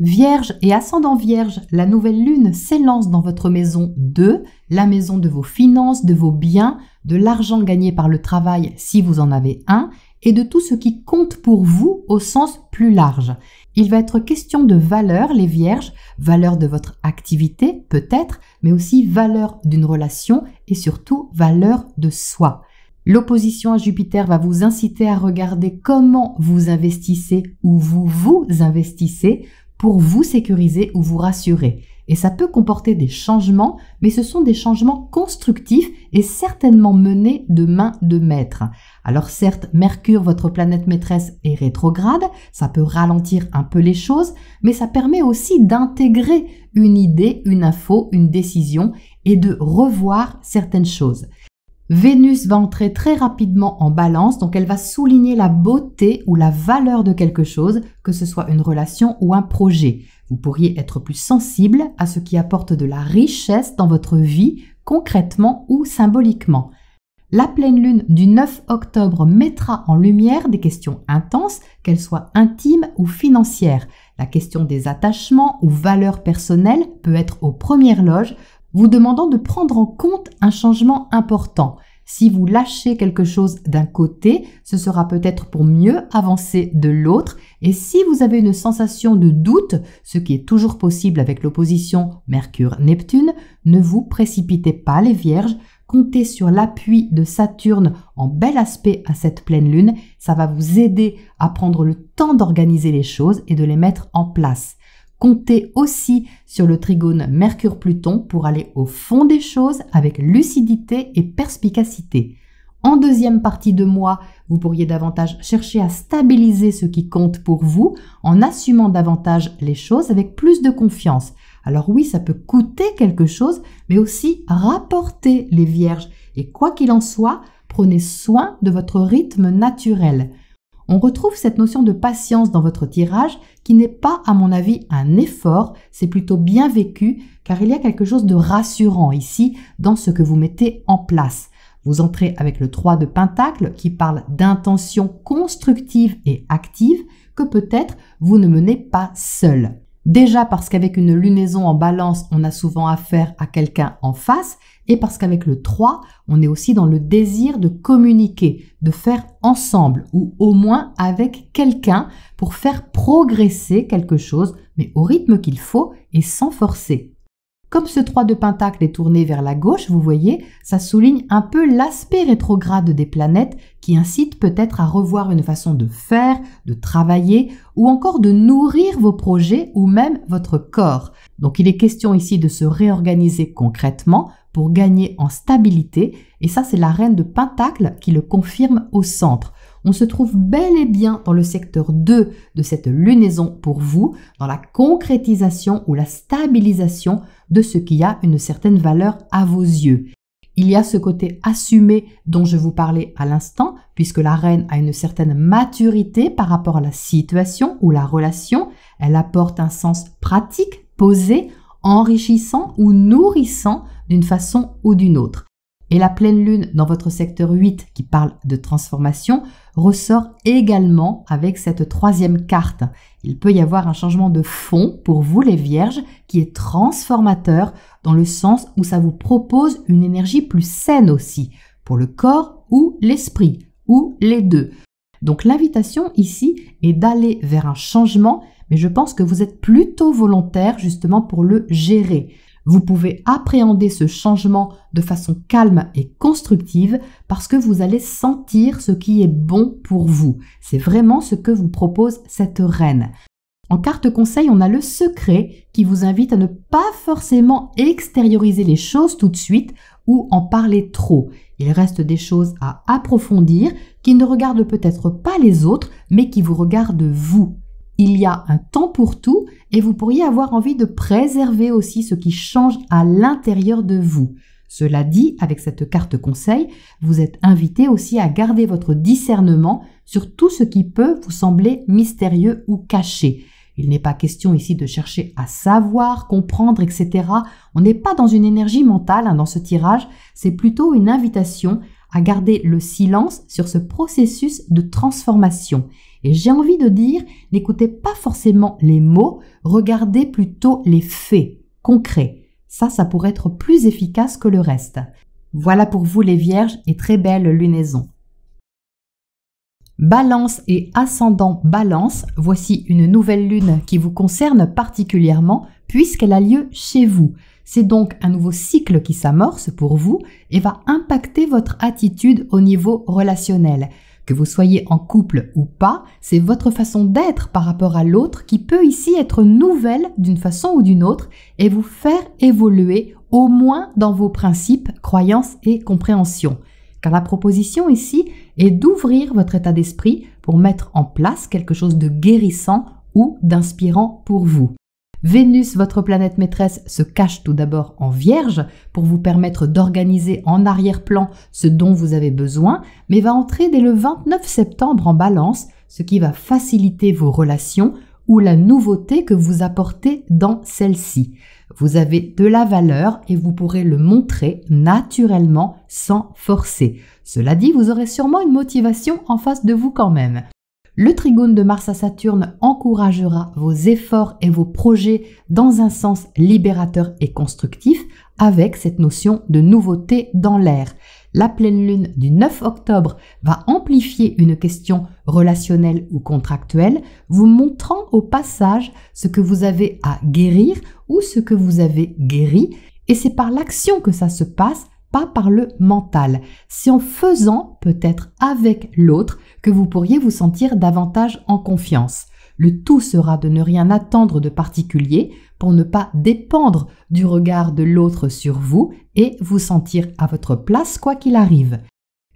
Vierge et ascendant Vierge, la nouvelle lune s'élance dans votre maison 2, la maison de vos finances, de vos biens, de l'argent gagné par le travail si vous en avez un, et de tout ce qui compte pour vous au sens plus large. Il va être question de valeur, les Vierges, valeur de votre activité peut-être, mais aussi valeur d'une relation et surtout valeur de soi. L'opposition à Jupiter va vous inciter à regarder comment vous investissez ou vous investissez pour vous sécuriser ou vous rassurer. Et ça peut comporter des changements, mais ce sont des changements constructifs et certainement menés de main de maître. Alors certes, Mercure, votre planète maîtresse, est rétrograde, ça peut ralentir un peu les choses, mais ça permet aussi d'intégrer une idée, une info, une décision et de revoir certaines choses. Vénus va entrer très rapidement en balance, donc elle va souligner la beauté ou la valeur de quelque chose, que ce soit une relation ou un projet. Vous pourriez être plus sensible à ce qui apporte de la richesse dans votre vie, concrètement ou symboliquement. La pleine lune du 9 octobre mettra en lumière des questions intenses, qu'elles soient intimes ou financières. La question des attachements ou valeurs personnelles peut être aux premières loges, vous demandant de prendre en compte un changement important. Si vous lâchez quelque chose d'un côté, ce sera peut-être pour mieux avancer de l'autre. Et si vous avez une sensation de doute, ce qui est toujours possible avec l'opposition Mercure-Neptune, ne vous précipitez pas les Vierges. Comptez sur l'appui de Saturne en bel aspect à cette pleine lune. Ça va vous aider à prendre le temps d'organiser les choses et de les mettre en place. Comptez aussi sur le trigone Mercure-Pluton pour aller au fond des choses avec lucidité et perspicacité. En deuxième partie de mois, vous pourriez davantage chercher à stabiliser ce qui compte pour vous en assumant davantage les choses avec plus de confiance. Alors oui, ça peut coûter quelque chose, mais aussi rapporter les Vierges. Et quoi qu'il en soit, prenez soin de votre rythme naturel. On retrouve cette notion de patience dans votre tirage qui n'est pas, à mon avis, un effort, c'est plutôt bien vécu car il y a quelque chose de rassurant ici dans ce que vous mettez en place. Vous entrez avec le 3 de Pentacle qui parle d'intentions constructives et actives que peut-être vous ne menez pas seul. Déjà parce qu'avec une lunaison en balance, on a souvent affaire à quelqu'un en face et parce qu'avec le 3, on est aussi dans le désir de communiquer, de faire ensemble ou au moins avec quelqu'un pour faire progresser quelque chose, mais au rythme qu'il faut et sans forcer. Comme ce 3 de Pentacle est tourné vers la gauche, vous voyez, ça souligne un peu l'aspect rétrograde des planètes qui incite peut-être à revoir une façon de faire, de travailler ou encore de nourrir vos projets ou même votre corps. Donc il est question ici de se réorganiser concrètement pour gagner en stabilité et ça c'est la reine de Pentacle qui le confirme au centre. On se trouve bel et bien dans le secteur 2 de cette lunaison pour vous, dans la concrétisation ou la stabilisation de ce qui a une certaine valeur à vos yeux. Il y a ce côté assumé dont je vous parlais à l'instant, puisque la reine a une certaine maturité par rapport à la situation ou la relation. Elle apporte un sens pratique, posé, enrichissant ou nourrissant d'une façon ou d'une autre. Et la pleine lune dans votre secteur 8 qui parle de transformation ressort également avec cette troisième carte. Il peut y avoir un changement de fond pour vous les Vierges qui est transformateur dans le sens où ça vous propose une énergie plus saine aussi pour le corps ou l'esprit ou les deux. Donc l'invitation ici est d'aller vers un changement, mais je pense que vous êtes plutôt volontaire justement pour le gérer. Vous pouvez appréhender ce changement de façon calme et constructive parce que vous allez sentir ce qui est bon pour vous. C'est vraiment ce que vous propose cette reine. En carte conseil, on a le secret qui vous invite à ne pas forcément extérioriser les choses tout de suite ou en parler trop. Il reste des choses à approfondir qui ne regardent peut-être pas les autres, mais qui vous regardent vous. Il y a un temps pour tout et vous pourriez avoir envie de préserver aussi ce qui change à l'intérieur de vous. Cela dit, avec cette carte conseil, vous êtes invité aussi à garder votre discernement sur tout ce qui peut vous sembler mystérieux ou caché. Il n'est pas question ici de chercher à savoir, comprendre, etc. On n'est pas dans une énergie mentale dans ce tirage, c'est plutôt une invitation à garder le silence sur ce processus de transformation. Et j'ai envie de dire, n'écoutez pas forcément les mots, regardez plutôt les faits concrets. Ça pourrait être plus efficace que le reste. Voilà pour vous les Vierges et très belle lunaison. Balance et ascendant Balance, voici une nouvelle lune qui vous concerne particulièrement puisqu'elle a lieu chez vous. C'est donc un nouveau cycle qui s'amorce pour vous et va impacter votre attitude au niveau relationnel. Que vous soyez en couple ou pas, c'est votre façon d'être par rapport à l'autre qui peut ici être nouvelle d'une façon ou d'une autre et vous faire évoluer au moins dans vos principes, croyances et compréhensions. Car la proposition ici est d'ouvrir votre état d'esprit pour mettre en place quelque chose de guérissant ou d'inspirant pour vous. Vénus, votre planète maîtresse, se cache tout d'abord en Vierge pour vous permettre d'organiser en arrière-plan ce dont vous avez besoin, mais va entrer dès le 29 septembre en Balance, ce qui va faciliter vos relations ou la nouveauté que vous apportez dans celle-ci. Vous avez de la valeur et vous pourrez le montrer naturellement sans forcer. Cela dit, vous aurez sûrement une motivation en face de vous quand même. Le trigone de Mars à Saturne encouragera vos efforts et vos projets dans un sens libérateur et constructif avec cette notion de nouveauté dans l'air. La pleine lune du 9 octobre va amplifier une question relationnelle ou contractuelle, vous montrant au passage ce que vous avez à guérir ou ce que vous avez guéri, et c'est par l'action que ça se passe, pas par le mental. C'est en faisant, peut-être avec l'autre, que vous pourriez vous sentir davantage en confiance. Le tout sera de ne rien attendre de particulier pour ne pas dépendre du regard de l'autre sur vous et vous sentir à votre place quoi qu'il arrive.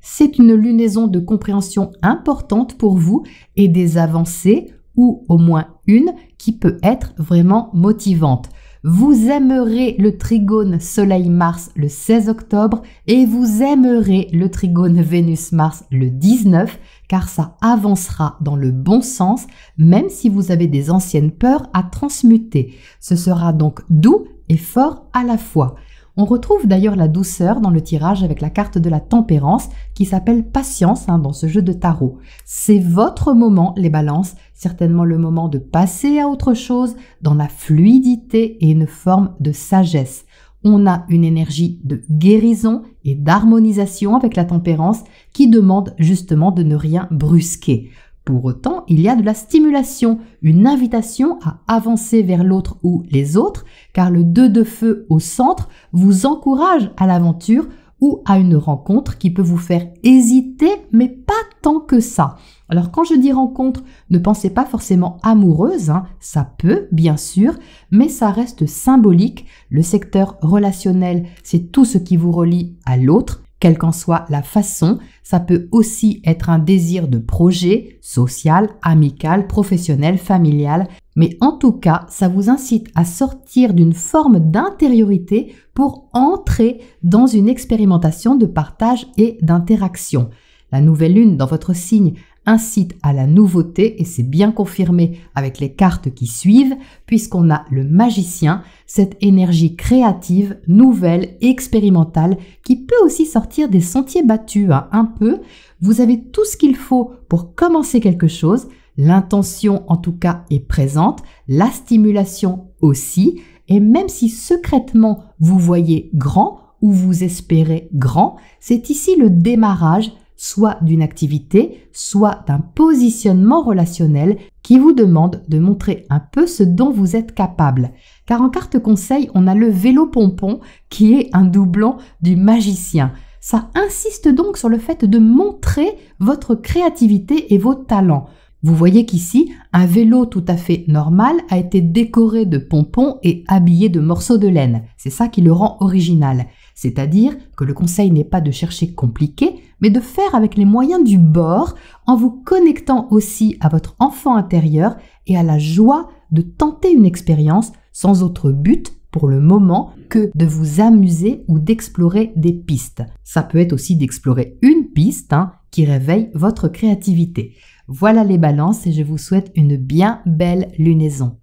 C'est une lunaison de compréhension importante pour vous et des avancées, ou au moins une, qui peut être vraiment motivante. Vous aimerez le trigone Soleil-Mars le 16 octobre et vous aimerez le trigone Vénus-Mars le 19 car ça avancera dans le bon sens même si vous avez des anciennes peurs à transmuter. Ce sera donc doux et fort à la fois. On retrouve d'ailleurs la douceur dans le tirage avec la carte de la tempérance qui s'appelle patience dans ce jeu de tarot. C'est votre moment, les balances, certainement le moment de passer à autre chose dans la fluidité et une forme de sagesse. On a une énergie de guérison et d'harmonisation avec la tempérance qui demande justement de ne rien brusquer. Pour autant, il y a de la stimulation, une invitation à avancer vers l'autre ou les autres, car le 2 de feu au centre vous encourage à l'aventure ou à une rencontre qui peut vous faire hésiter, mais pas tant que ça. Alors quand je dis rencontre, ne pensez pas forcément amoureuse, ça peut bien sûr, mais ça reste symbolique. Le secteur relationnel, c'est tout ce qui vous relie à l'autre. Quelle qu'en soit la façon, ça peut aussi être un désir de projet, social, amical, professionnel, familial, mais en tout cas, ça vous incite à sortir d'une forme d'intériorité pour entrer dans une expérimentation de partage et d'interaction. La nouvelle lune dans votre signe incite à la nouveauté et c'est bien confirmé avec les cartes qui suivent puisqu'on a le magicien, cette énergie créative, nouvelle, expérimentale qui peut aussi sortir des sentiers battus un peu. Vous avez tout ce qu'il faut pour commencer quelque chose, l'intention en tout cas est présente, la stimulation aussi et même si secrètement vous voyez grand ou vous espérez grand, c'est ici le démarrage soit d'une activité, soit d'un positionnement relationnel qui vous demande de montrer un peu ce dont vous êtes capable. Car en carte conseil, on a le vélo pompon qui est un doublon du magicien. Ça insiste donc sur le fait de montrer votre créativité et vos talents. Vous voyez qu'ici, un vélo tout à fait normal a été décoré de pompons et habillé de morceaux de laine. C'est ça qui le rend original. C'est-à-dire que le conseil n'est pas de chercher compliqué, mais de faire avec les moyens du bord en vous connectant aussi à votre enfant intérieur et à la joie de tenter une expérience sans autre but pour le moment que de vous amuser ou d'explorer des pistes. Ça peut être aussi d'explorer une piste qui réveille votre créativité. Voilà les balances et je vous souhaite une bien belle lunaison.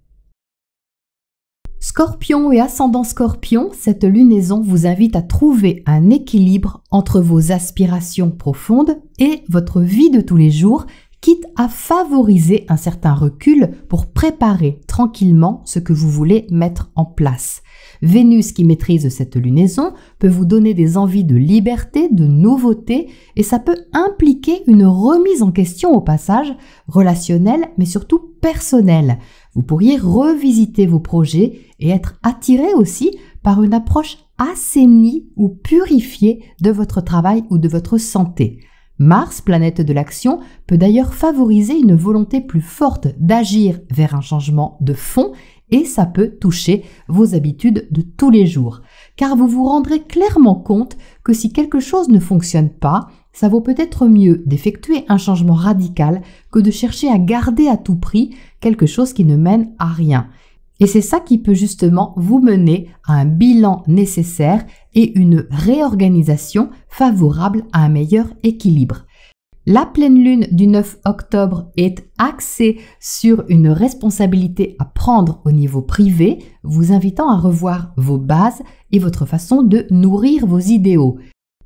Scorpion et ascendant Scorpion, cette lunaison vous invite à trouver un équilibre entre vos aspirations profondes et votre vie de tous les jours, quitte à favoriser un certain recul pour préparer tranquillement ce que vous voulez mettre en place. Vénus qui maîtrise cette lunaison peut vous donner des envies de liberté, de nouveauté et ça peut impliquer une remise en question au passage, relationnelle mais surtout personnelle. Vous pourriez revisiter vos projets et être attiré aussi par une approche assainie ou purifiée de votre travail ou de votre santé. Mars, planète de l'action, peut d'ailleurs favoriser une volonté plus forte d'agir vers un changement de fond et ça peut toucher vos habitudes de tous les jours. Car vous vous rendrez clairement compte que si quelque chose ne fonctionne pas, ça vaut peut-être mieux d'effectuer un changement radical que de chercher à garder à tout prix quelque chose qui ne mène à rien. Et c'est ça qui peut justement vous mener à un bilan nécessaire et une réorganisation favorable à un meilleur équilibre. La pleine lune du 9 octobre est axée sur une responsabilité à prendre au niveau privé, vous invitant à revoir vos bases et votre façon de nourrir vos idéaux.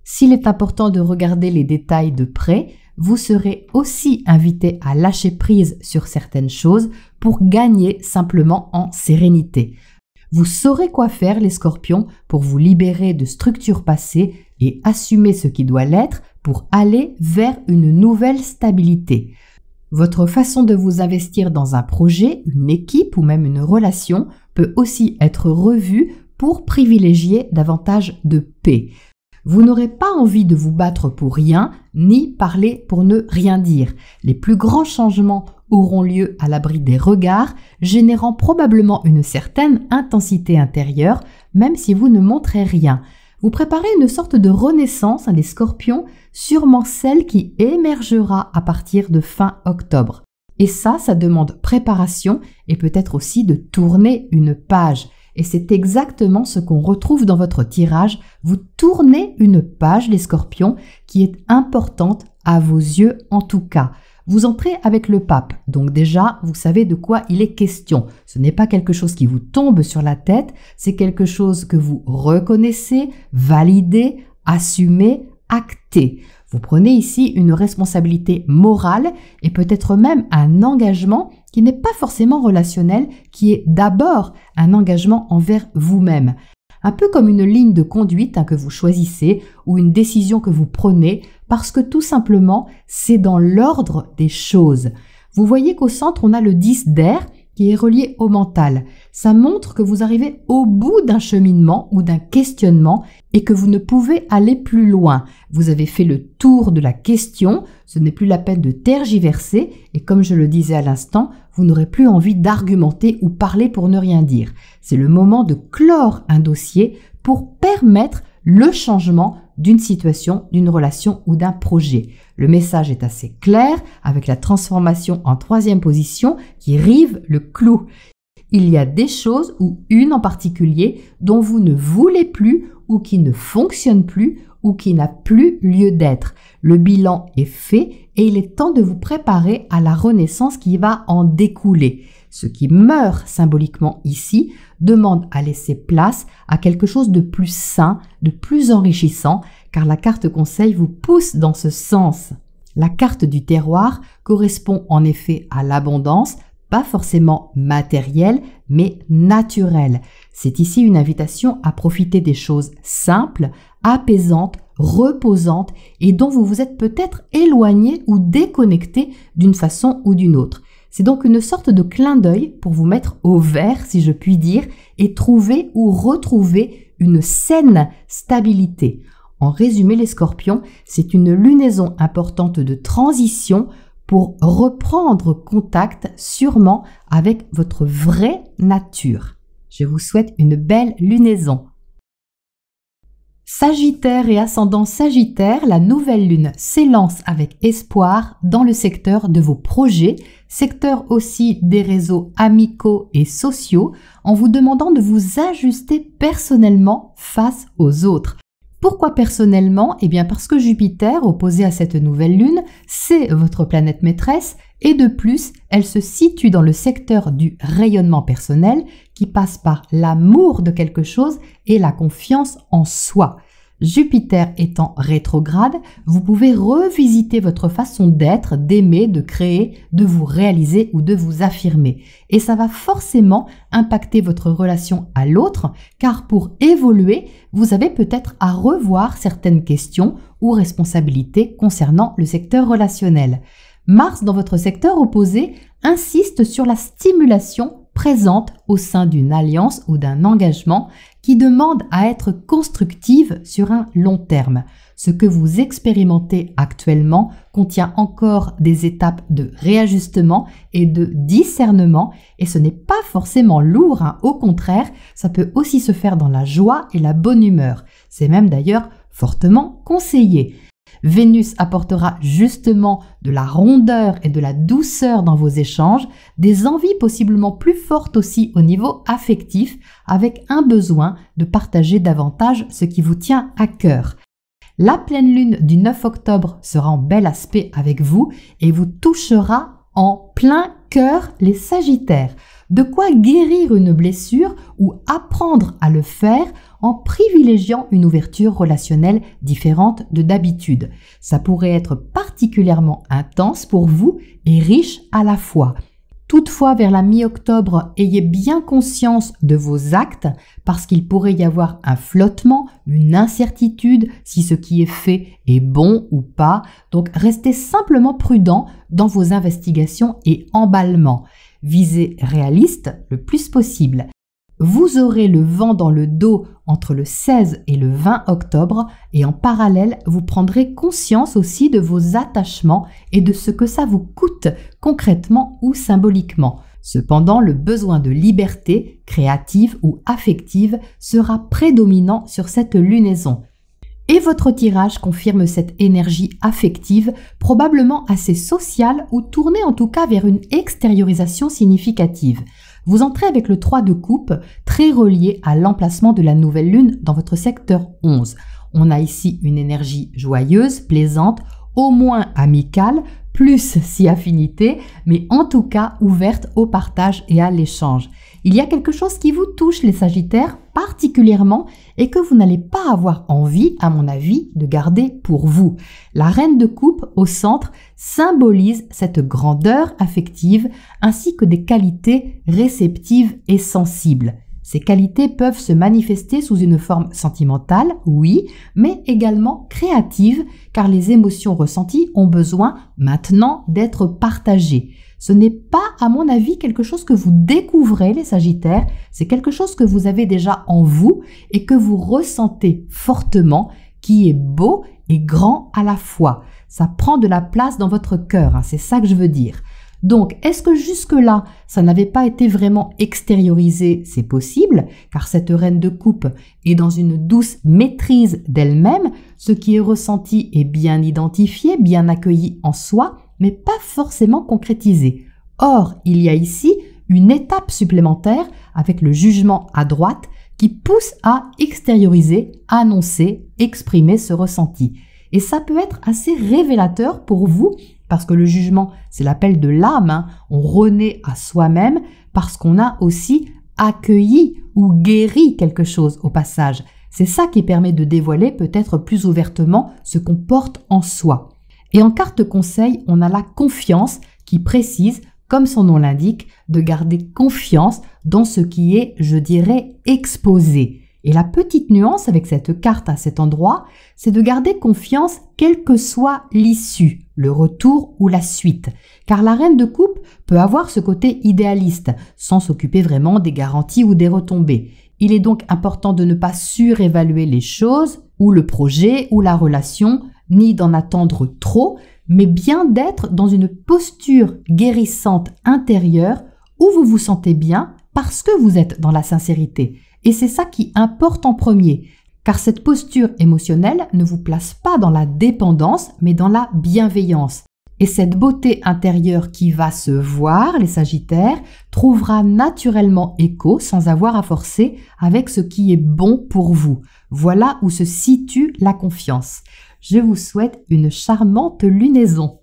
S'il est important de regarder les détails de près, vous serez aussi invité à lâcher prise sur certaines choses pour gagner simplement en sérénité. Vous saurez quoi faire, les scorpions, pour vous libérer de structures passées et assumer ce qui doit l'être pour aller vers une nouvelle stabilité. Votre façon de vous investir dans un projet, une équipe ou même une relation peut aussi être revue pour privilégier davantage de paix. Vous n'aurez pas envie de vous battre pour rien, ni parler pour ne rien dire. Les plus grands changements auront lieu à l'abri des regards, générant probablement une certaine intensité intérieure, même si vous ne montrez rien. Vous préparez une sorte de renaissance, les scorpions, sûrement celle qui émergera à partir de fin octobre. Et ça demande préparation et peut-être aussi de tourner une page. Et c'est exactement ce qu'on retrouve dans votre tirage. Vous tournez une page, les scorpions, qui est importante à vos yeux en tout cas. Vous entrez avec le pape, donc déjà, vous savez de quoi il est question. Ce n'est pas quelque chose qui vous tombe sur la tête, c'est quelque chose que vous reconnaissez, validez, assumez, actez. Vous prenez ici une responsabilité morale et peut-être même un engagement qui n'est pas forcément relationnel, qui est d'abord un engagement envers vous-même. Un peu comme une ligne de conduite que vous choisissez ou une décision que vous prenez parce que tout simplement, c'est dans l'ordre des choses. Vous voyez qu'au centre, on a le 10 d'air qui est relié au mental. Ça montre que vous arrivez au bout d'un cheminement ou d'un questionnement et que vous ne pouvez aller plus loin. Vous avez fait le tour de la question, ce n'est plus la peine de tergiverser et comme je le disais à l'instant, vous n'aurez plus envie d'argumenter ou parler pour ne rien dire. C'est le moment de clore un dossier pour permettre le changement d'une situation, d'une relation ou d'un projet. Le message est assez clair avec la transformation en 3e position qui rive le clou. Il y a des choses ou une en particulier dont vous ne voulez plus ou qui ne fonctionne plus ou qui n'a plus lieu d'être. Le bilan est fait et il est temps de vous préparer à la renaissance qui va en découler. Ce qui meurt symboliquement ici demande à laisser place à quelque chose de plus sain, de plus enrichissant, car la carte conseil vous pousse dans ce sens. La carte du terroir correspond en effet à l'abondance, pas forcément matérielle, mais naturelle. C'est ici une invitation à profiter des choses simples, apaisantes, reposantes et dont vous vous êtes peut-être éloigné ou déconnecté d'une façon ou d'une autre. C'est donc une sorte de clin d'œil pour vous mettre au vert, si je puis dire, et trouver ou retrouver une saine stabilité. En résumé, les scorpions, c'est une lunaison importante de transition pour reprendre contact sûrement avec votre vraie nature. Je vous souhaite une belle lunaison. Sagittaire et ascendant Sagittaire, la nouvelle lune s'élance avec espoir dans le secteur de vos projets, secteur aussi des réseaux amicaux et sociaux, en vous demandant de vous ajuster personnellement face aux autres. Pourquoi personnellement? Eh bien parce que Jupiter, opposé à cette nouvelle lune, c'est votre planète maîtresse et de plus, elle se situe dans le secteur du rayonnement personnel qui passe par l'amour de quelque chose et la confiance en soi. Jupiter étant rétrograde, vous pouvez revisiter votre façon d'être, d'aimer, de créer, de vous réaliser ou de vous affirmer. Et ça va forcément impacter votre relation à l'autre, car pour évoluer, vous avez peut-être à revoir certaines questions ou responsabilités concernant le secteur relationnel. Mars, dans votre secteur opposé, insiste sur la stimulation présente au sein d'une alliance ou d'un engagement qui demande à être constructive sur un long terme. Ce que vous expérimentez actuellement contient encore des étapes de réajustement et de discernement et ce n'est pas forcément lourd, au contraire, ça peut aussi se faire dans la joie et la bonne humeur. C'est même d'ailleurs fortement conseillé. Vénus apportera justement de la rondeur et de la douceur dans vos échanges, des envies possiblement plus fortes aussi au niveau affectif, avec un besoin de partager davantage ce qui vous tient à cœur. La pleine lune du 9 octobre sera en bel aspect avec vous et vous touchera en plein cœur les Sagittaires. De quoi guérir une blessure ou apprendre à le faire en privilégiant une ouverture relationnelle différente de d'habitude. Ça pourrait être particulièrement intense pour vous et riche à la fois. Toutefois, vers la mi-octobre, ayez bien conscience de vos actes parce qu'il pourrait y avoir un flottement, une incertitude si ce qui est fait est bon ou pas. Donc, restez simplement prudent dans vos investigations et emballements. Visez réaliste le plus possible. Vous aurez le vent dans le dos entre le 16 et le 20 octobre et en parallèle, vous prendrez conscience aussi de vos attachements et de ce que ça vous coûte concrètement ou symboliquement. Cependant, le besoin de liberté, créative ou affective, sera prédominant sur cette lunaison. Et votre tirage confirme cette énergie affective, probablement assez sociale ou tournée en tout cas vers une extériorisation significative. Vous entrez avec le 3 de coupe, très relié à l'emplacement de la nouvelle lune dans votre secteur 11. On a ici une énergie joyeuse, plaisante, au moins amicale, plus si affinité, mais en tout cas ouverte au partage et à l'échange. Il y a quelque chose qui vous touche les Sagittaires particulièrement et que vous n'allez pas avoir envie, à mon avis, de garder pour vous. La reine de coupe au centre symbolise cette grandeur affective ainsi que des qualités réceptives et sensibles. Ces qualités peuvent se manifester sous une forme sentimentale, oui, mais également créative, car les émotions ressenties ont besoin maintenant d'être partagées. Ce n'est pas, à mon avis, quelque chose que vous découvrez, les Sagittaires, c'est quelque chose que vous avez déjà en vous et que vous ressentez fortement, qui est beau et grand à la fois. Ça prend de la place dans votre cœur, c'est ça que je veux dire. Donc, est-ce que jusque-là, ça n'avait pas été vraiment extériorisé? C'est possible, car cette reine de coupe est dans une douce maîtrise d'elle-même. Ce qui est ressenti est bien identifié, bien accueilli en soi, mais pas forcément concrétisé. Or, il y a ici une étape supplémentaire avec le jugement à droite qui pousse à extérioriser, annoncer, exprimer ce ressenti. Et ça peut être assez révélateur pour vous parce que le jugement, c'est l'appel de l'âme. On renaît à soi-même parce qu'on a aussi accueilli ou guéri quelque chose au passage. C'est ça qui permet de dévoiler peut-être plus ouvertement ce qu'on porte en soi. Et en carte conseil, on a la confiance qui précise, comme son nom l'indique, de garder confiance dans ce qui est, je dirais, exposé. Et la petite nuance avec cette carte à cet endroit, c'est de garder confiance quelle que soit l'issue, le retour ou la suite. Car la reine de coupe peut avoir ce côté idéaliste, sans s'occuper vraiment des garanties ou des retombées. Il est donc important de ne pas surévaluer les choses, ou le projet, ou la relation, ni d'en attendre trop, mais bien d'être dans une posture guérissante intérieure où vous vous sentez bien parce que vous êtes dans la sincérité. Et c'est ça qui importe en premier, car cette posture émotionnelle ne vous place pas dans la dépendance, mais dans la bienveillance. Et cette beauté intérieure qui va se voir, les Sagittaires, trouvera naturellement écho sans avoir à forcer avec ce qui est bon pour vous. Voilà où se situe la confiance. Je vous souhaite une charmante lunaison.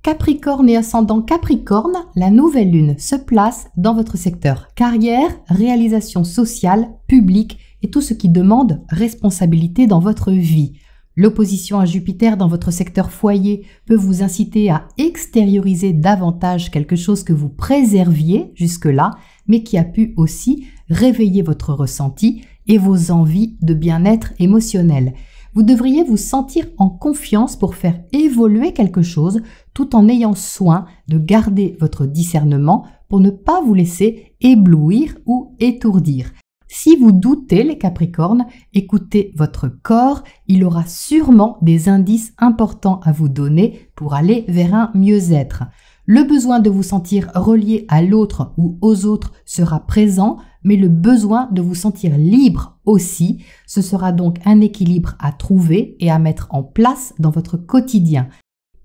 Capricorne et ascendant Capricorne, la nouvelle lune se place dans votre secteur carrière, réalisation sociale, publique et tout ce qui demande responsabilité dans votre vie. L'opposition à Jupiter dans votre secteur foyer peut vous inciter à extérioriser davantage quelque chose que vous préserviez jusque-là, mais qui a pu aussi réveiller votre ressenti et vos envies de bien-être émotionnel. Vous devriez vous sentir en confiance pour faire évoluer quelque chose tout en ayant soin de garder votre discernement pour ne pas vous laisser éblouir ou étourdir. Si vous doutez, les Capricornes, écoutez votre corps, il aura sûrement des indices importants à vous donner pour aller vers un mieux-être. Le besoin de vous sentir relié à l'autre ou aux autres sera présent, mais le besoin de vous sentir libre aussi. Ce sera donc un équilibre à trouver et à mettre en place dans votre quotidien.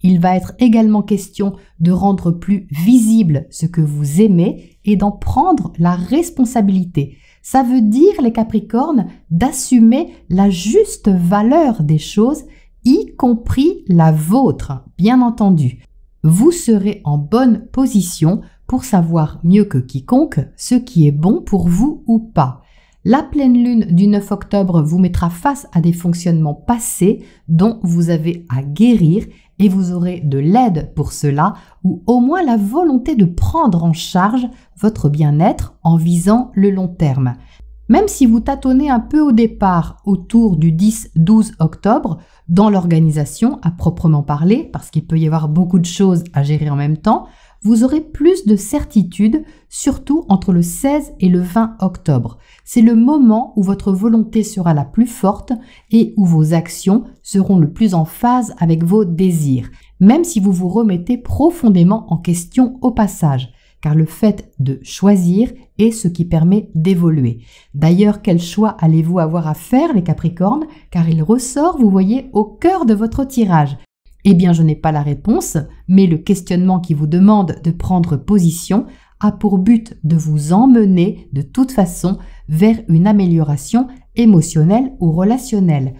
Il va être également question de rendre plus visible ce que vous aimez et d'en prendre la responsabilité. Ça veut dire, les Capricornes, d'assumer la juste valeur des choses, y compris la vôtre, bien entendu. Vous serez en bonne position pour savoir mieux que quiconque ce qui est bon pour vous ou pas. La pleine lune du 9 octobre vous mettra face à des fonctionnements passés dont vous avez à guérir et vous aurez de l'aide pour cela ou au moins la volonté de prendre en charge votre bien-être en visant le long terme. Même si vous tâtonnez un peu au départ autour du 10-12 octobre dans l'organisation à proprement parler, parce qu'il peut y avoir beaucoup de choses à gérer en même temps, vous aurez plus de certitude, surtout entre le 16 et le 20 octobre. C'est le moment où votre volonté sera la plus forte et où vos actions seront le plus en phase avec vos désirs, même si vous vous remettez profondément en question au passage, car le fait de choisir est ce qui permet d'évoluer. D'ailleurs, quel choix allez-vous avoir à faire, les Capricornes, car il ressort, vous voyez, au cœur de votre tirage. Eh bien, je n'ai pas la réponse, mais le questionnement qui vous demande de prendre position a pour but de vous emmener de toute façon vers une amélioration émotionnelle ou relationnelle.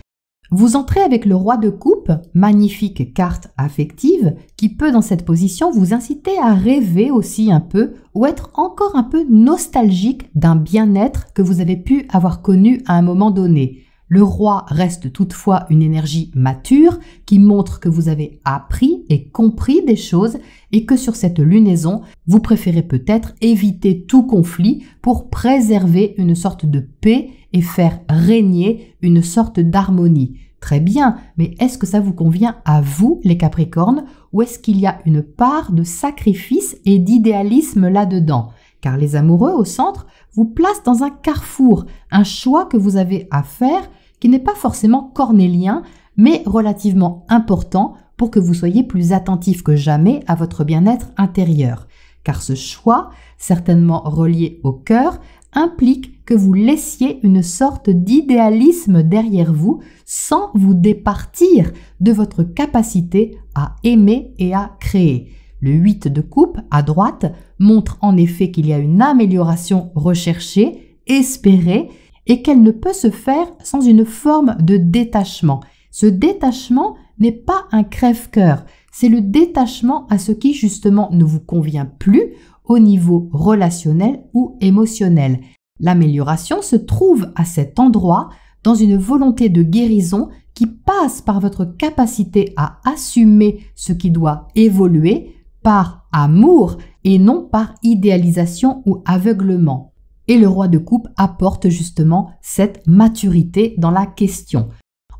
Vous entrez avec le roi de coupe, magnifique carte affective, qui peut dans cette position vous inciter à rêver aussi un peu ou être encore un peu nostalgique d'un bien-être que vous avez pu avoir connu à un moment donné. Le roi reste toutefois une énergie mature qui montre que vous avez appris et compris des choses et que sur cette lunaison, vous préférez peut-être éviter tout conflit pour préserver une sorte de paix et faire régner une sorte d'harmonie. Très bien, mais est-ce que ça vous convient à vous, les Capricornes, ou est-ce qu'il y a une part de sacrifice et d'idéalisme là-dedans? Car les amoureux au centre vous placent dans un carrefour, un choix que vous avez à faire qui n'est pas forcément cornélien, mais relativement important pour que vous soyez plus attentif que jamais à votre bien-être intérieur. Car ce choix, certainement relié au cœur, implique que vous laissiez une sorte d'idéalisme derrière vous sans vous départir de votre capacité à aimer et à créer. Le 8 de coupe à droite montre en effet qu'il y a une amélioration recherchée, espérée, et qu'elle ne peut se faire sans une forme de détachement. Ce détachement n'est pas un crève-cœur, c'est le détachement à ce qui justement ne vous convient plus au niveau relationnel ou émotionnel. L'amélioration se trouve à cet endroit dans une volonté de guérison qui passe par votre capacité à assumer ce qui doit évoluer par amour et non par idéalisation ou aveuglement. Et le roi de coupe apporte justement cette maturité dans la question.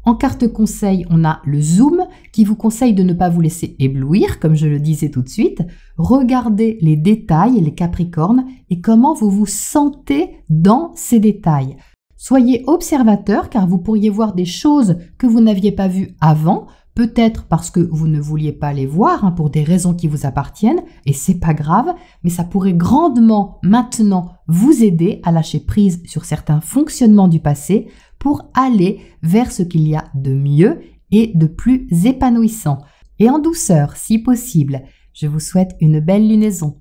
En carte conseil, on a le zoom qui vous conseille de ne pas vous laisser éblouir, comme je le disais tout de suite. Regardez les détails, les Capricornes, et comment vous vous sentez dans ces détails. Soyez observateur car vous pourriez voir des choses que vous n'aviez pas vues avant, peut-être parce que vous ne vouliez pas les voir pour des raisons qui vous appartiennent, et c'est pas grave, mais ça pourrait grandement maintenant vous aider à lâcher prise sur certains fonctionnements du passé pour aller vers ce qu'il y a de mieux et de plus épanouissant. Et en douceur, si possible. Je vous souhaite une belle lunaison.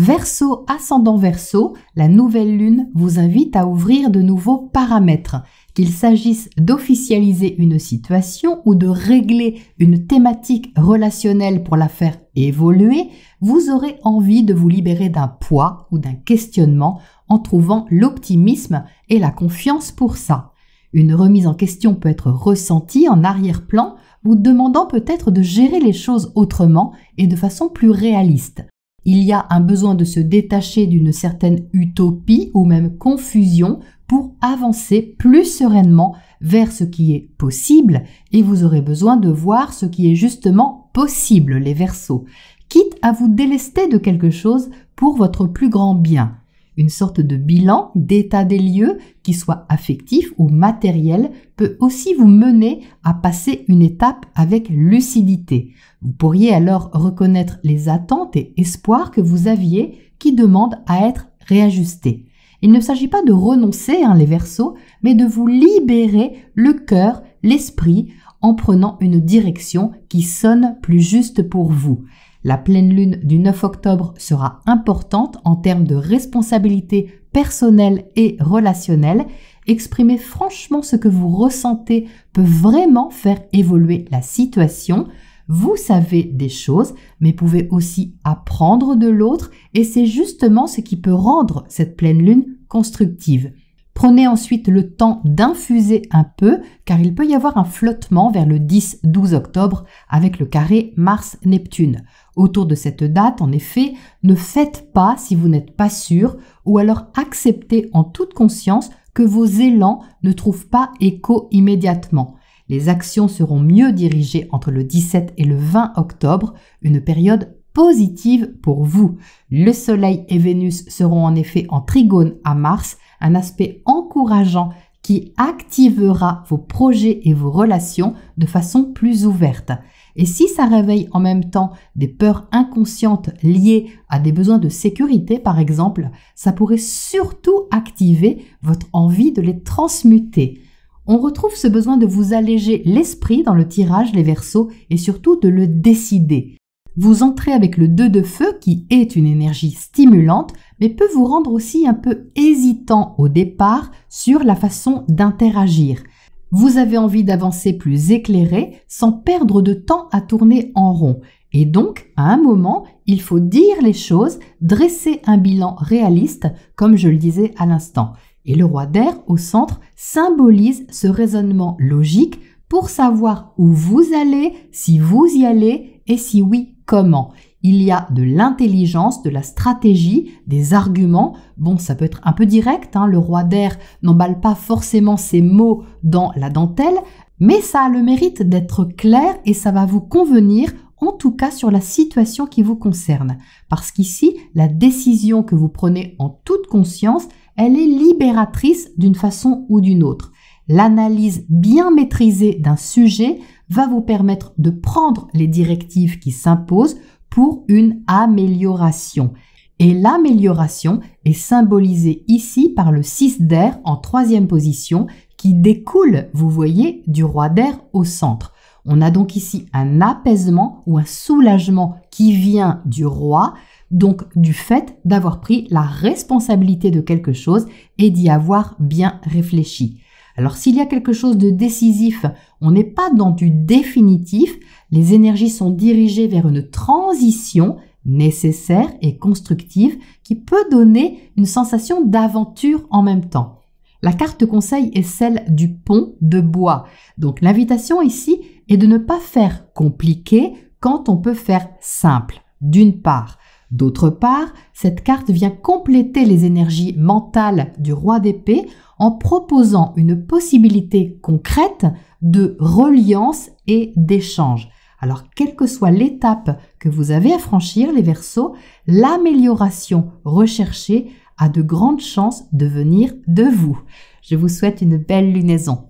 Verseau, ascendant Verseau, la nouvelle lune vous invite à ouvrir de nouveaux paramètres. Qu'il s'agisse d'officialiser une situation ou de régler une thématique relationnelle pour la faire évoluer, vous aurez envie de vous libérer d'un poids ou d'un questionnement en trouvant l'optimisme et la confiance pour ça. Une remise en question peut être ressentie en arrière-plan, vous demandant peut-être de gérer les choses autrement et de façon plus réaliste. Il y a un besoin de se détacher d'une certaine utopie ou même confusion pour avancer plus sereinement vers ce qui est possible et vous aurez besoin de voir ce qui est justement possible, les Verseaux, quitte à vous délester de quelque chose pour votre plus grand bien. Une sorte de bilan, d'état des lieux, qui soit affectif ou matériel, peut aussi vous mener à passer une étape avec lucidité. Vous pourriez alors reconnaître les attentes et espoirs que vous aviez qui demandent à être réajuster. Il ne s'agit pas de renoncer, les Verseaux, mais de vous libérer le cœur, l'esprit, en prenant une direction qui sonne plus juste pour vous. La pleine lune du 9 octobre sera importante en termes de responsabilité personnelle et relationnelle. Exprimer franchement ce que vous ressentez peut vraiment faire évoluer la situation. Vous savez des choses, mais pouvez aussi apprendre de l'autre et c'est justement ce qui peut rendre cette pleine lune constructive. Prenez ensuite le temps d'infuser un peu car il peut y avoir un flottement vers le 10-12 octobre avec le carré Mars-Neptune. Autour de cette date, en effet, ne faites pas si vous n'êtes pas sûr ou alors acceptez en toute conscience que vos élans ne trouvent pas écho immédiatement. Les actions seront mieux dirigées entre le 17 et le 20 octobre, une période positive pour vous. Le Soleil et Vénus seront en effet en trigone à Mars, un aspect encourageant qui activera vos projets et vos relations de façon plus ouverte. Et si ça réveille en même temps des peurs inconscientes liées à des besoins de sécurité par exemple, ça pourrait surtout activer votre envie de les transmuter. On retrouve ce besoin de vous alléger l'esprit dans le tirage les Verseaux et surtout de le décider. Vous entrez avec le 2 de feu qui est une énergie stimulante mais peut vous rendre aussi un peu hésitant au départ sur la façon d'interagir. Vous avez envie d'avancer plus éclairé sans perdre de temps à tourner en rond. Et donc, à un moment, il faut dire les choses, dresser un bilan réaliste, comme je le disais à l'instant. Et le roi d'air au centre symbolise ce raisonnement logique pour savoir où vous allez, si vous y allez et si oui, comment. Il y a de l'intelligence, de la stratégie, des arguments. Bon, ça peut être un peu direct, le roi d'air n'emballe pas forcément ses mots dans la dentelle, mais ça a le mérite d'être clair et ça va vous convenir, en tout cas sur la situation qui vous concerne. Parce qu'ici, la décision que vous prenez en toute conscience, elle est libératrice d'une façon ou d'une autre. L'analyse bien maîtrisée d'un sujet va vous permettre de prendre les directives qui s'imposent pour une amélioration. Et l'amélioration est symbolisée ici par le 6 d'air en 3e position qui découle, vous voyez, du roi d'air au centre. On a donc ici un apaisement ou un soulagement qui vient du roi, donc du fait d'avoir pris la responsabilité de quelque chose et d'y avoir bien réfléchi. Alors s'il y a quelque chose de décisif, on n'est pas dans du définitif, les énergies sont dirigées vers une transition nécessaire et constructive qui peut donner une sensation d'aventure en même temps. La carte conseil est celle du pont de bois. Donc l'invitation ici est de ne pas faire compliqué quand on peut faire simple, d'une part. D'autre part, cette carte vient compléter les énergies mentales du roi d'épée en proposant une possibilité concrète de reliance et d'échange. Alors, quelle que soit l'étape que vous avez à franchir, les Verseaux, l'amélioration recherchée a de grandes chances de venir de vous. Je vous souhaite une belle lunaison.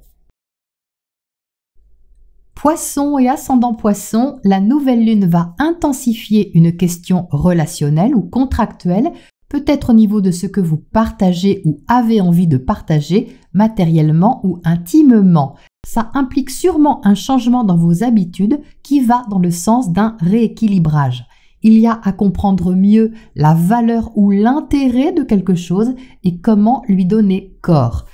Poisson et ascendant Poisson, la nouvelle lune va intensifier une question relationnelle ou contractuelle, peut-être au niveau de ce que vous partagez ou avez envie de partager matériellement ou intimement. Ça implique sûrement un changement dans vos habitudes qui va dans le sens d'un rééquilibrage. Il y a à comprendre mieux la valeur ou l'intérêt de quelque chose et comment lui donner corps.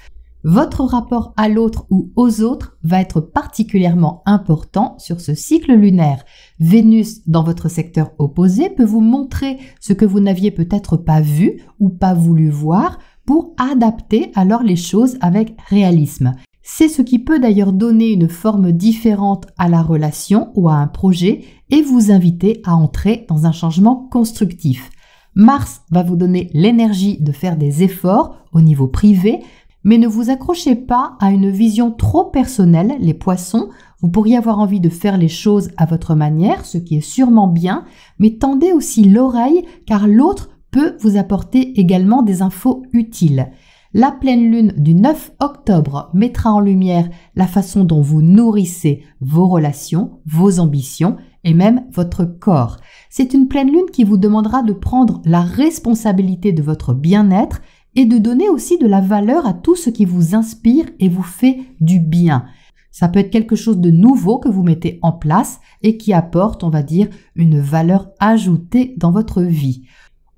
Votre rapport à l'autre ou aux autres va être particulièrement important sur ce cycle lunaire. Vénus, dans votre secteur opposé, peut vous montrer ce que vous n'aviez peut-être pas vu ou pas voulu voir pour adapter alors les choses avec réalisme. C'est ce qui peut d'ailleurs donner une forme différente à la relation ou à un projet et vous inviter à entrer dans un changement constructif. Mars va vous donner l'énergie de faire des efforts au niveau privé, mais ne vous accrochez pas à une vision trop personnelle, les Poissons. Vous pourriez avoir envie de faire les choses à votre manière, ce qui est sûrement bien, mais tendez aussi l'oreille car l'autre peut vous apporter également des infos utiles. La pleine lune du 9 octobre mettra en lumière la façon dont vous nourrissez vos relations, vos ambitions et même votre corps. C'est une pleine lune qui vous demandera de prendre la responsabilité de votre bien-être et de donner aussi de la valeur à tout ce qui vous inspire et vous fait du bien. Ça peut être quelque chose de nouveau que vous mettez en place et qui apporte, on va dire, une valeur ajoutée dans votre vie.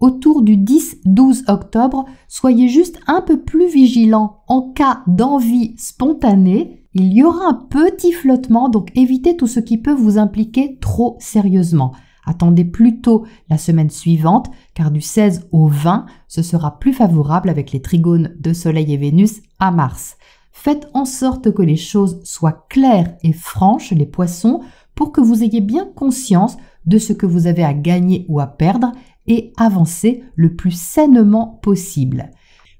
Autour du 10-12 octobre, soyez juste un peu plus vigilants en cas d'envie spontanée. Il y aura un petit flottement, donc évitez tout ce qui peut vous impliquer trop sérieusement. Attendez plutôt la semaine suivante, car du 16 au 20, ce sera plus favorable avec les trigones de Soleil et Vénus à Mars. Faites en sorte que les choses soient claires et franches, les poissons, pour que vous ayez bien conscience de ce que vous avez à gagner ou à perdre et avancer le plus sainement possible.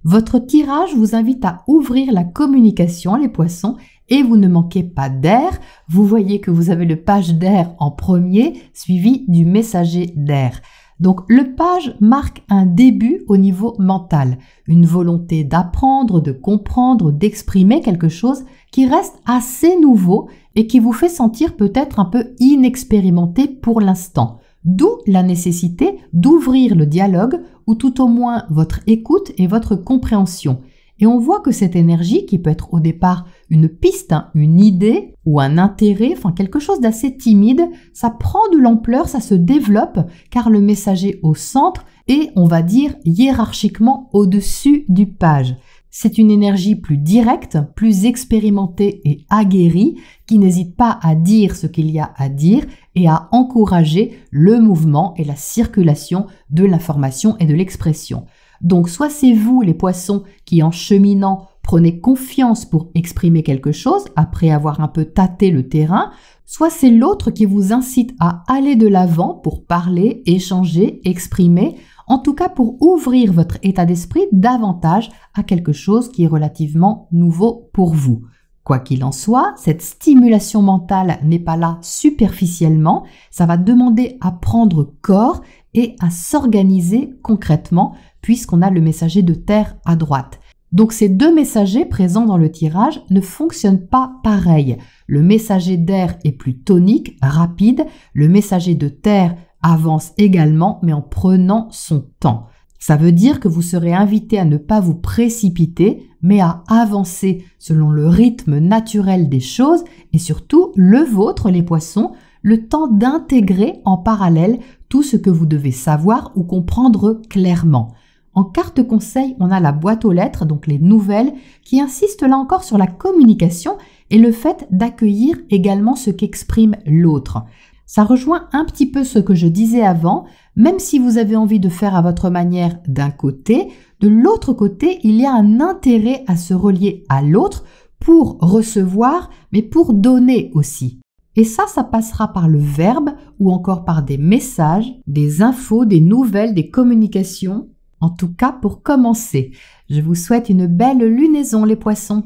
Votre tirage vous invite à ouvrir la communication, les poissons, et vous ne manquez pas d'air. Vous voyez que vous avez le page d'air en premier, suivi du messager d'air. Donc le page marque un début au niveau mental, une volonté d'apprendre, de comprendre, d'exprimer quelque chose qui reste assez nouveau et qui vous fait sentir peut-être un peu inexpérimenté pour l'instant. D'où la nécessité d'ouvrir le dialogue ou tout au moins votre écoute et votre compréhension. Et on voit que cette énergie, qui peut être au départ une piste, une idée ou un intérêt, enfin quelque chose d'assez timide, ça prend de l'ampleur, ça se développe car le messager au centre est, on va dire, hiérarchiquement au-dessus du page. C'est une énergie plus directe, plus expérimentée et aguerrie qui n'hésite pas à dire ce qu'il y a à dire et à encourager le mouvement et la circulation de l'information et de l'expression. Donc soit c'est vous les poissons qui en cheminant prenez confiance pour exprimer quelque chose après avoir un peu tâté le terrain, soit c'est l'autre qui vous incite à aller de l'avant pour parler, échanger, exprimer, en tout cas pour ouvrir votre état d'esprit davantage à quelque chose qui est relativement nouveau pour vous. Quoi qu'il en soit, cette stimulation mentale n'est pas là superficiellement, ça va demander à prendre corps et à s'organiser concrètement puisqu'on a le messager de terre à droite. Donc ces deux messagers présents dans le tirage ne fonctionnent pas pareil. Le messager d'air est plus tonique, rapide, le messager de terre avance également mais en prenant son temps. Ça veut dire que vous serez invité à ne pas vous précipiter, mais à avancer selon le rythme naturel des choses et surtout le vôtre, les poissons, le temps d'intégrer en parallèle tout ce que vous devez savoir ou comprendre clairement. En carte conseil, on a la boîte aux lettres, donc les nouvelles, qui insistent là encore sur la communication et le fait d'accueillir également ce qu'exprime l'autre. Ça rejoint un petit peu ce que je disais avant, même si vous avez envie de faire à votre manière d'un côté, de l'autre côté, il y a un intérêt à se relier à l'autre pour recevoir, mais pour donner aussi. Et ça passera par le verbe ou encore par des messages, des infos, des nouvelles, des communications. En tout cas, pour commencer, je vous souhaite une belle lunaison les poissons.